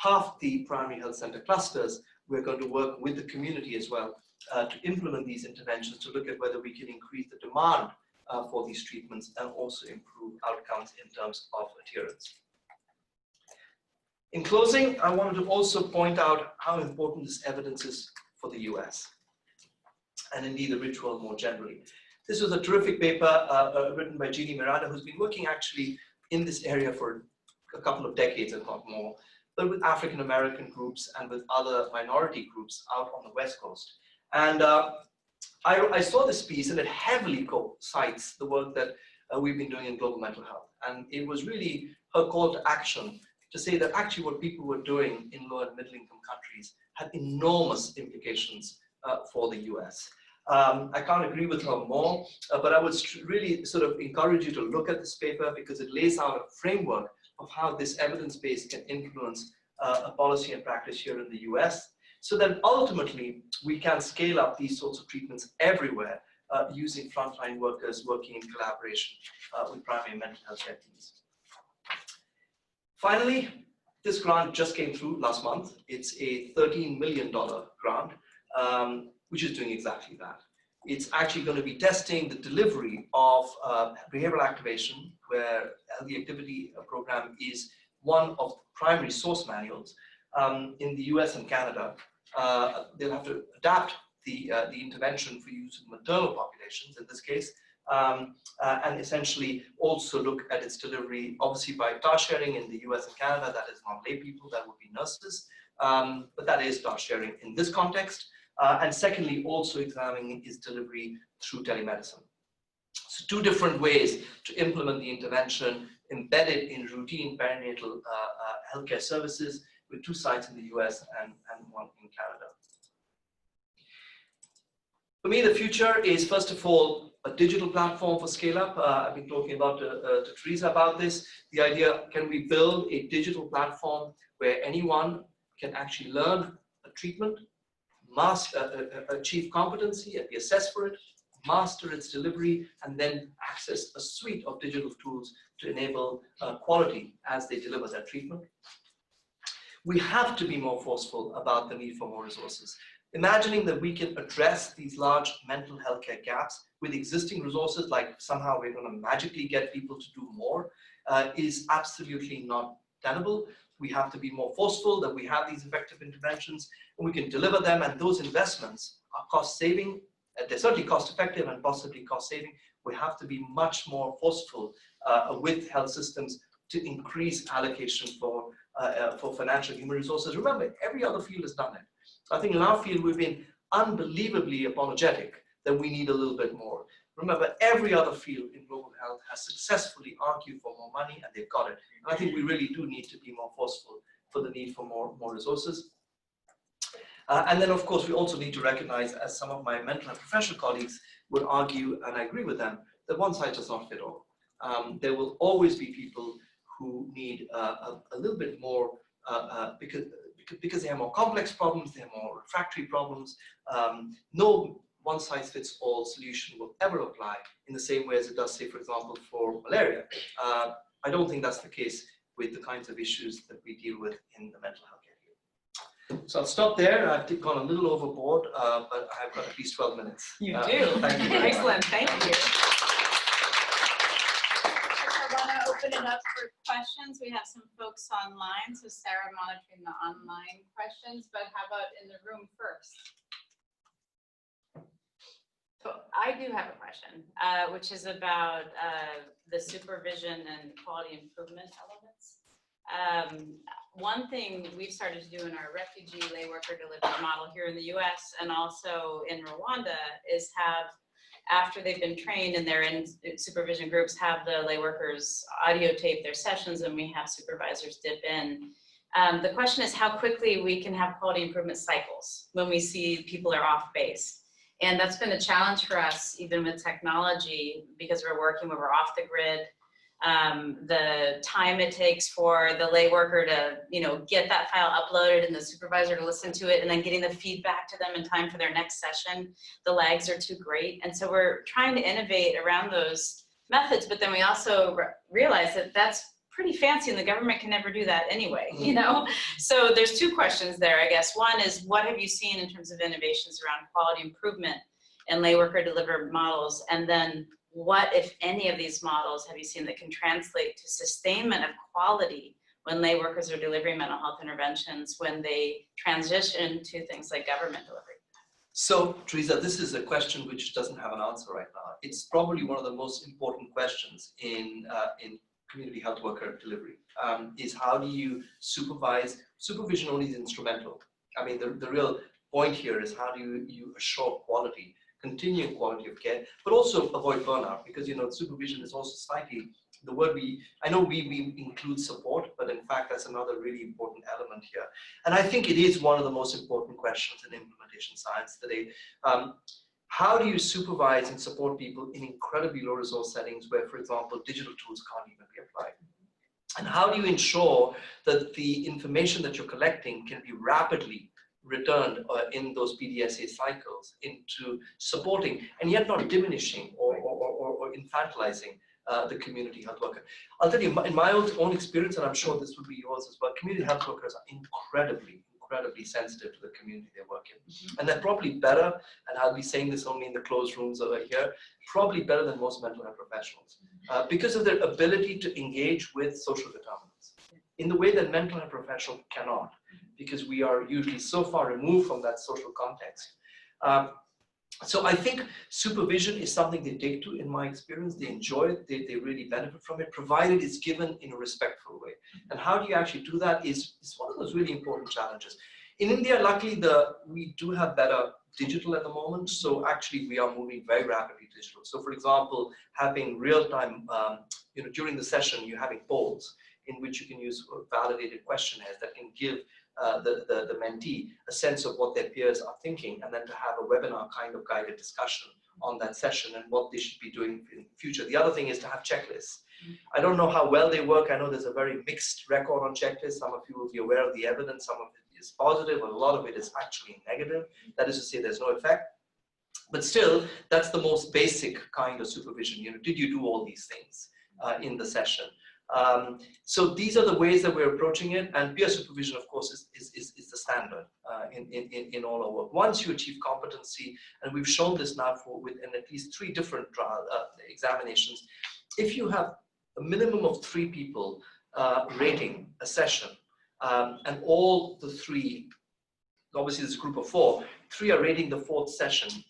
half the primary health center clusters, we're going to work with the community as well to implement these interventions to look at whether we can increase the demand for these treatments and also improve outcomes in terms of adherence. In closing, I wanted to also point out how important this evidence is for the US and indeed the rich world more generally. This was a terrific paper written by Jeannie Miranda, who's been working actually in this area for a couple of decades, if not more, but with African American groups and with other minority groups out on the West Coast. And I saw this piece and it heavily cites the work that we've been doing in global mental health. And it was really her call to action to say that actually what people were doing in low and middle income countries had enormous implications for the US. I can't agree with her more, but I would really sort of encourage you to look at this paper because it lays out a framework of how this evidence base can influence a policy and practice here in the US, so that ultimately we can scale up these sorts of treatments everywhere using frontline workers working in collaboration with primary mental health care teams. Finally, this grant just came through last month. It's a $13 million grant, which is doing exactly that. It's actually going to be testing the delivery of behavioral activation, where the activity program is one of the primary source manuals in the US and Canada. They'll have to adapt the intervention for use in maternal populations in this case, and essentially also look at its delivery, obviously by task sharing in the US and Canada. That is not lay people, that would be nurses, but that is task sharing in this context. And secondly, also examining its delivery through telemedicine. So two different ways to implement the intervention embedded in routine perinatal healthcare services with two sites in the US and one in Canada. For me, the future is, first of all, a digital platform for scale-up. I've been talking to Teresa about this. The idea, can we build a digital platform where anyone can actually learn a treatment, achieve competency and be assessed for it, master its delivery, and then access a suite of digital tools to enable quality as they deliver their treatment. We have to be more forceful about the need for more resources. Imagining that we can address these large mental health care gaps with existing resources, like somehow we're going to magically get people to do more, is absolutely not tenable. We have to be more forceful that we have these effective interventions and we can deliver them, and those investments are cost saving. They're certainly cost effective and possibly cost saving. We have to be much more forceful with health systems to increase allocation for financial human resources. Remember, every other field has done it. I think in our field, we've been unbelievably apologetic that we need a little bit more. Remember, every other field in global health has successfully argued for more money, and they've got it. And I think we really do need to be more forceful for the need for more resources. And then, of course, we also need to recognize, as some of my mental health professional colleagues would argue, and I agree with them, that one size does not fit all. There will always be people who need a little bit more because they have more complex problems, they have more refractory problems. No one-size-fits-all solution will ever apply in the same way as it does, say, for example, for malaria. I don't think that's the case with the kinds of issues that we deal with in the mental health care field. So I'll stop there. I've gone a little overboard, but I've got at least 12 minutes. You do. Thank you very much. Excellent. Thank you. I want to open it up for questions. We have some folks online, so Sarah monitoring the online questions, but how about in the room first? I do have a question, which is about the supervision and quality improvement elements. One thing we've started to do in our refugee lay worker delivery model here in the US and also in Rwanda is have, after they've been trained and they're in supervision groups, have the lay workers audio tape their sessions and we have supervisors dip in. The question is how quickly we can have quality improvement cycles when we see people are off base. And that's been a challenge for us, even with technology, because we're working when we're off the grid. The time it takes for the lay worker to, get that file uploaded and the supervisor to listen to it and then getting the feedback to them in time for their next session, the lags are too great. And so we're trying to innovate around those methods, but then we also realize that that's pretty fancy and the government can never do that anyway, So there's two questions there, I guess. One is, what have you seen in terms of innovations around quality improvement and lay worker delivered models? And then what, if any of these models, have you seen that can translate to sustainment of quality when lay workers are delivering mental health interventions when they transition to things like government delivery? So, Teresa, this is a question which doesn't have an answer right now. It's probably one of the most important questions in community health worker delivery, is how do you supervise? Supervision only is instrumental. I mean, the real point here is how do you assure quality, continuing quality of care, but also avoid burnout, because supervision is also slightly the word I know we include support, but in fact that's another really important element here. And I think it is one of the most important questions in implementation science today. How do you supervise and support people in incredibly low resource settings where, for example, digital tools can't even be applied? And how do you ensure that the information that you're collecting can be rapidly returned in those PDSA cycles into supporting and yet not diminishing or infantilizing the community health worker? I'll tell you, in my own experience, and I'm sure this will be yours as well, community health workers are incredibly sensitive to the community they work in. And they're probably better, and I'll be saying this only in the closed rooms over here, probably better than most mental health professionals because of their ability to engage with social determinants in the way that mental health professionals cannot, because we are usually so far removed from that social context. So I think supervision is something they take to, in my experience. They enjoy it, they really benefit from it, provided it's given in a respectful way. And how do you actually do that is one of those really important challenges. In India, luckily, we do have better digital at the moment, so actually we are moving very rapidly digital. So for example, having real-time, during the session, you're having polls in which you can use validated questionnaires that can give the mentee a sense of what their peers are thinking, and then to have a webinar kind of guided discussion on that session and what they should be doing in the future. The other thing is to have checklists. I don't know how well they work. I know there's a very mixed record on checklists. Some of you will be aware of the evidence. Some of it is positive, but a lot of it is actually negative. That is to say, there's no effect. But still, that's the most basic kind of supervision. Did you do all these things in the session? So these are the ways that we're approaching it, and peer supervision, of course, is the standard in all our work. Once you achieve competency, and we've shown this now in at least 3 different trial examinations, if you have a minimum of 3 people rating a session, and all the 3, obviously this group of 4, 3 are rating the 4th session,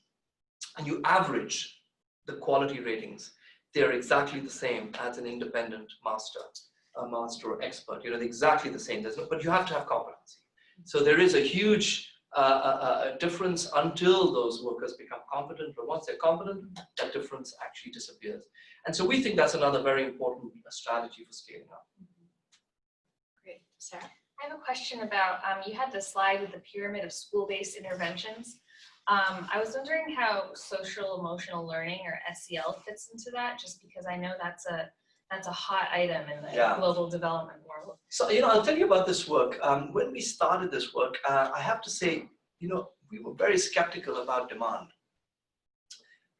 and you average the quality ratings, they're exactly the same as an independent master or expert. They're exactly the same. But you have to have competency. So there is a huge difference until those workers become competent. But once they're competent, that difference actually disappears. And so we think that's another very important strategy for scaling up. Great. Sarah? I have a question about, you had the slide with the pyramid of school-based interventions. I was wondering how social emotional learning, or SEL, fits into that, just because I know that's a hot item in the global development world. So, I'll tell you about this work. When we started this work, I have to say, we were very skeptical about demand.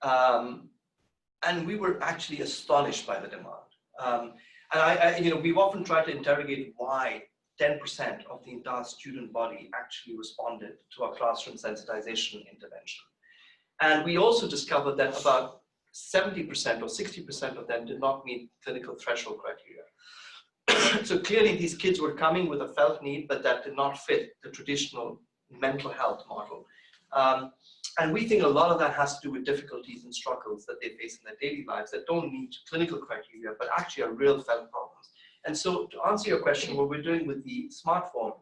And we were actually astonished by the demand. And we've often tried to interrogate why 10% of the entire student body actually responded to our classroom sensitization intervention. And we also discovered that about 70% or 60% of them did not meet clinical threshold criteria. So clearly these kids were coming with a felt need, but that did not fit the traditional mental health model. And we think a lot of that has to do with difficulties and struggles that they face in their daily lives that don't meet clinical criteria, but actually are real felt problems. And so to answer your question, what we're doing with the smartphone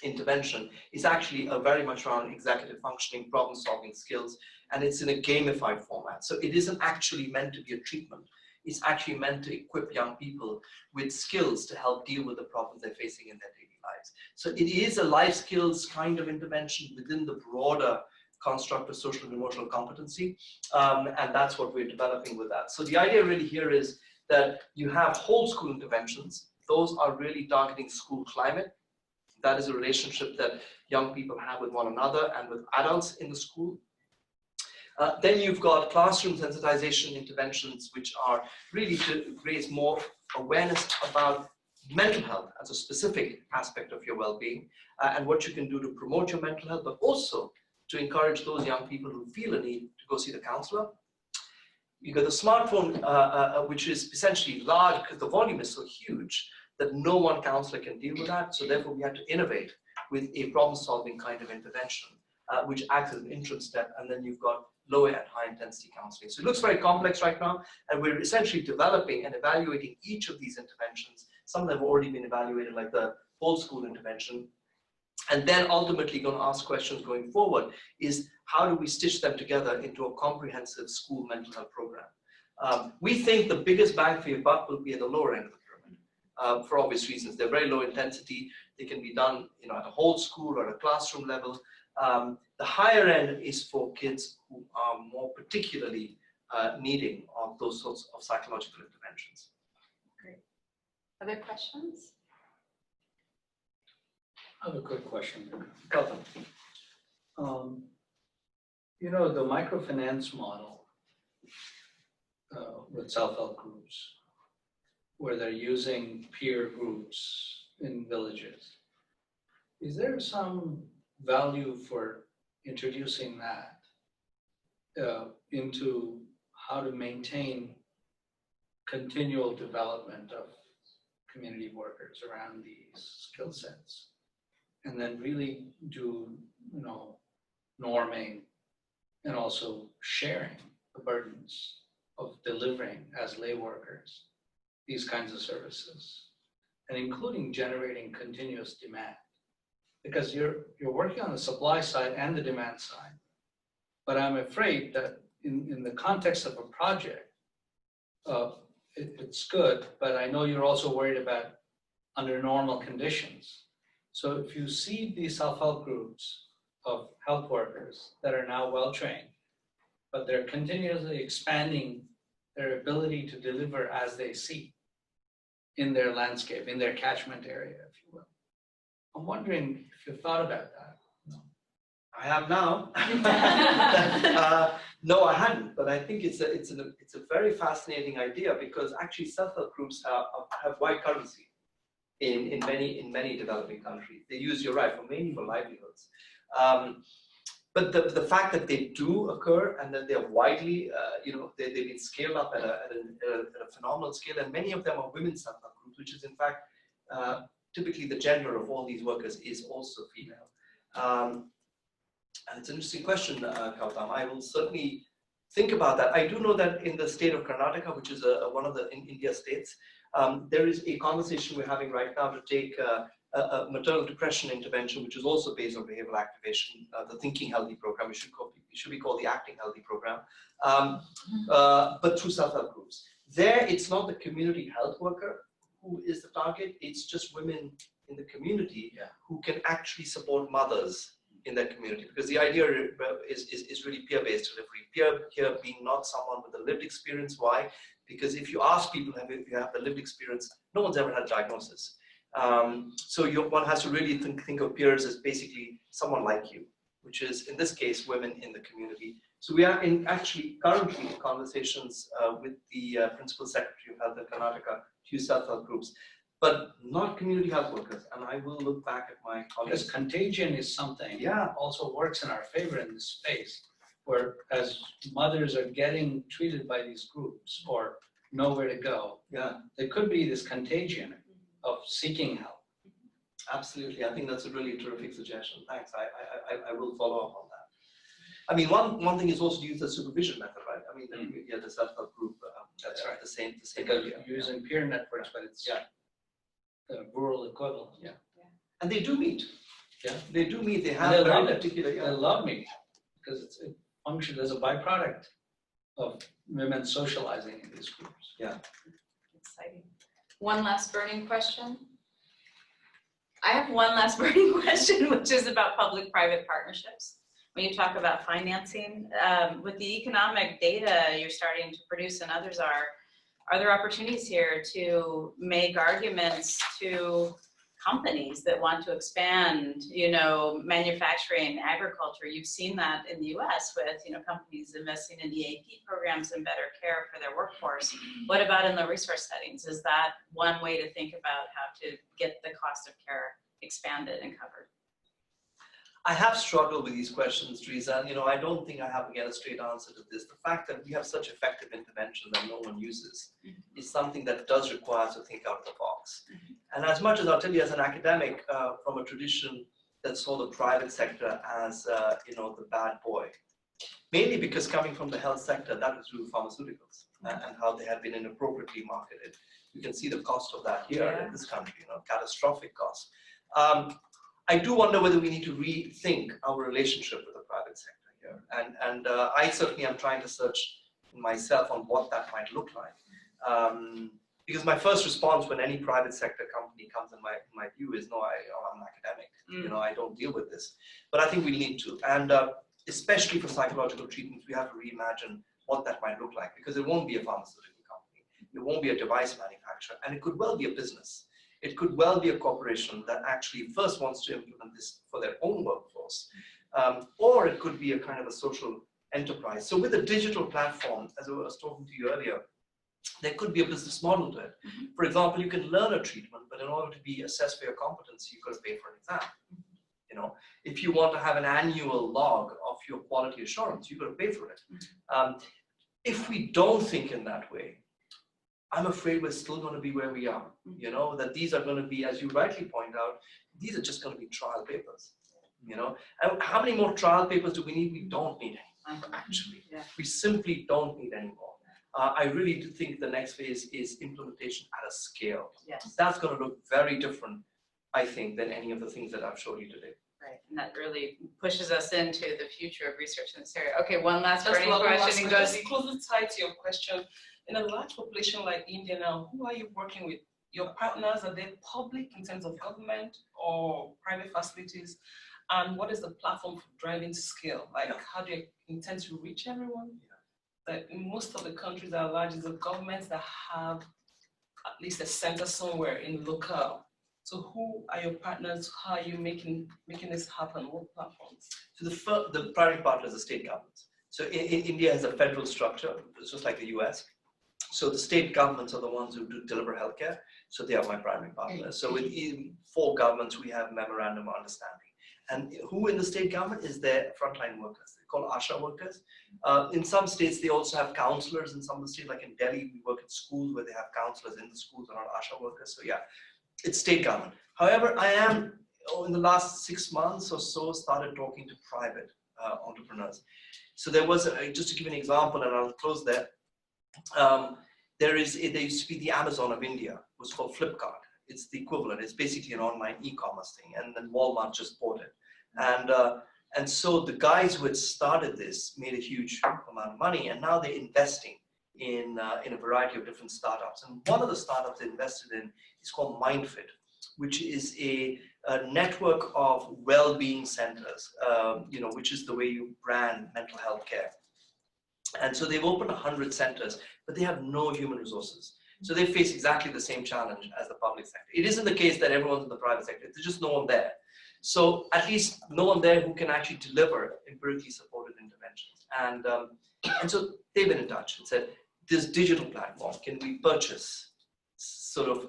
intervention is actually very much around executive functioning, problem solving skills, and it's in a gamified format. So it isn't actually meant to be a treatment. It's actually meant to equip young people with skills to help deal with the problems they're facing in their daily lives. So it is a life skills kind of intervention within the broader construct of social and emotional competency, and that's what we're developing with that. So the idea really here is that you have whole school interventions. Those are really targeting school climate. That is a relationship that young people have with one another and with adults in the school. Then you've got classroom sensitization interventions, which are really to raise more awareness about mental health as a specific aspect of your well-being, and what you can do to promote your mental health, but also to encourage those young people who feel a need to go see the counselor. You've got the smartphone, which is essentially large because the volume is so huge that no one counselor can deal with that. So therefore we had to innovate with a problem-solving kind of intervention, which acts as an interim step, and then you've got lower and high intensity counseling. So it looks very complex right now, and we're essentially developing and evaluating each of these interventions. Some of them have already been evaluated, like the whole school intervention. And then ultimately going to ask questions going forward is how do we stitch them together into a comprehensive school mental health program? We think the biggest bang for your buck will be at the lower end of the pyramid, for obvious reasons. They're very low intensity. They can be done, at a whole school or at a classroom level. The higher end is for kids who are more particularly needing of those sorts of psychological interventions. Great. Other questions? I have a quick question. Gautam. The microfinance model with self-help groups, where they're using peer groups in villages, is there some value for introducing that into how to maintain continual development of community workers around these skill sets? And then really do, norming and also sharing the burdens of delivering as lay workers these kinds of services, and including generating continuous demand. Because you're working on the supply side and the demand side. But I'm afraid that in the context of a project, it's good, but I know you're also worried about under normal conditions. So if you see these self-help groups of health workers that are now well-trained, but they're continuously expanding their ability to deliver as they see in their landscape, in their catchment area, if you will. I'm wondering if you've thought about that. No. I have now. No, I hadn't, but I think it's a very fascinating idea, because actually self-help groups have wide currency in many developing countries. They use, you're right, mainly for livelihoods. But the fact that they do occur and that they're widely, they've been scaled up at a phenomenal scale, and many of them are women's self-help groups, which is in fact typically the gender of all these workers is also female. And it's an interesting question, Gautam. I will certainly think about that. I do know that in the state of Karnataka, which is one of the India states, there is a conversation we're having right now to take a maternal depression intervention, which is also based on behavioral activation, the Thinking Healthy program. It should be called the Acting Healthy program, but through self-help groups. There, it's not the community health worker who is the target. It's just women in the community who can actually support mothers in their community, because the idea is really peer-based delivery. Peer here being not someone with a lived experience. Why? Because if you ask people if you have the lived experience, no one's ever had a diagnosis. So one has to really think of peers as basically someone like you, which is in this case women in the community. So we are actually currently in conversations with the Principal Secretary of Health in Karnataka to use self-help groups, but not community health workers. And I will look back at my colleagues. Because contagion is something that also works in our favor in this space, where as mothers are getting treated by these groups or nowhere to go, there could be this contagion of seeking help. Absolutely, I think that's a really terrific suggestion. Thanks. I will follow up on that. I mean, one thing is also to use the supervision method, right? I mean, you have the self-help group. That's right. The same Because idea. you're using peer networks, but it's the rural equivalent. And they do meet. Yeah. They do meet. They And have they very love it. particular. They love me because it functions as a byproduct of women socializing in these groups. Exciting. One last burning question. I have one last burning question, which is about public-private partnerships. When you talk about financing, with the economic data you're starting to produce and others are there opportunities here to make arguments to companies that want to expand, manufacturing, agriculture? You've seen that in the US with, companies investing in EAP programs and better care for their workforce. What about in the resource settings? Is that one way to think about how to get the cost of care expanded and covered? I have struggled with these questions, Teresa, and I don't think I have again a straight answer to this. The fact that we have such effective intervention that no one uses is something that does require us to think out of the box. And as much as I'll tell you as an academic from a tradition that saw the private sector as the bad boy, mainly because coming from the health sector, that was through pharmaceuticals and how they had been inappropriately marketed. You can see the cost of that here in this country, catastrophic cost. I do wonder whether we need to rethink our relationship with the private sector here. And I certainly am trying to search myself on what that might look like. Because my first response when any private sector company comes in my view is, no, I'm an academic. I don't deal with this. But I think we need to. And especially for psychological treatments, we have to reimagine what that might look like, because it won't be a pharmaceutical company. It won't be a device manufacturer. And it could well be a business. It could well be a corporation that actually first wants to implement this for their own workforce. Or it could be a kind of a social enterprise. So with a digital platform, as I was talking to you earlier, there could be a business model to it. For example, you can learn a treatment, but in order to be assessed for your competency, you've got to pay for an exam. If you want to have an annual log of your quality assurance, you've got to pay for it. If we don't think in that way, I'm afraid we're still going to be where we are, that these are going to be, as you rightly point out, these are just going to be trial papers, And how many more trial papers do we need? We don't need any more, actually. We simply don't need any more. I really do think the next phase is implementation at a scale. Yes. That's going to look very different, I think, than any of the things that I've showed you today. Right, and that really pushes us into the future of research in this area. Okay, one last Just burning one last question. question. Just closely tied to your question. In a large population like India now, who are you working with? Your partners, are they public in terms of government or private facilities? And what is the platform for driving scale? How do you intend to reach everyone? Like in most of the countries that are large, it's the governments that have at least a center somewhere in local. So who are your partners? How are you making this happen? What platforms? So the private partner is the state governments. So India has a federal structure, it's just like the US. So the state governments are the ones who do deliver healthcare. So they are my primary partners. So with 4 governments, we have memorandum of understanding. And who in the state government is their frontline workers? They're called ASHA workers. In some states, they also have counselors. In some of the states, like in Delhi, we work in schools where they have counselors in the schools that are ASHA workers. So yeah, it's state government. However, I am, in the last 6 months or so, started talking to private entrepreneurs. So there was, just to give you an example, and I'll close there. There used to be the Amazon of India, it was called Flipkart. It's the equivalent. It's basically an online e-commerce thing, and then Walmart just bought it. And so the guys who had started this made a huge amount of money, and now they're investing in a variety of different startups. And one of the startups they invested in is called MindFit, which is a network of well-being centers, which is the way you brand mental health care. And so they've opened 100 centers, but they have no human resources. So they face exactly the same challenge as the public sector. It isn't the case that everyone's in the private sector. There's just no one there. So at least no one there who can actually deliver empirically supported interventions. And so they've been in touch and said, this digital platform, can we purchase sort of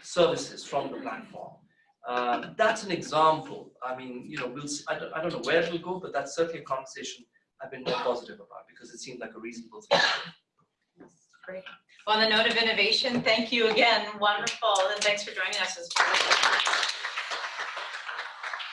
services from the platform? That's an example. I mean, we'll see. I don't know where it'll go, but that's certainly a conversation I've been more positive about because it seemed like a reasonable thing. Great. Well, on the note of innovation, thank you again. Wonderful. And thanks for joining us.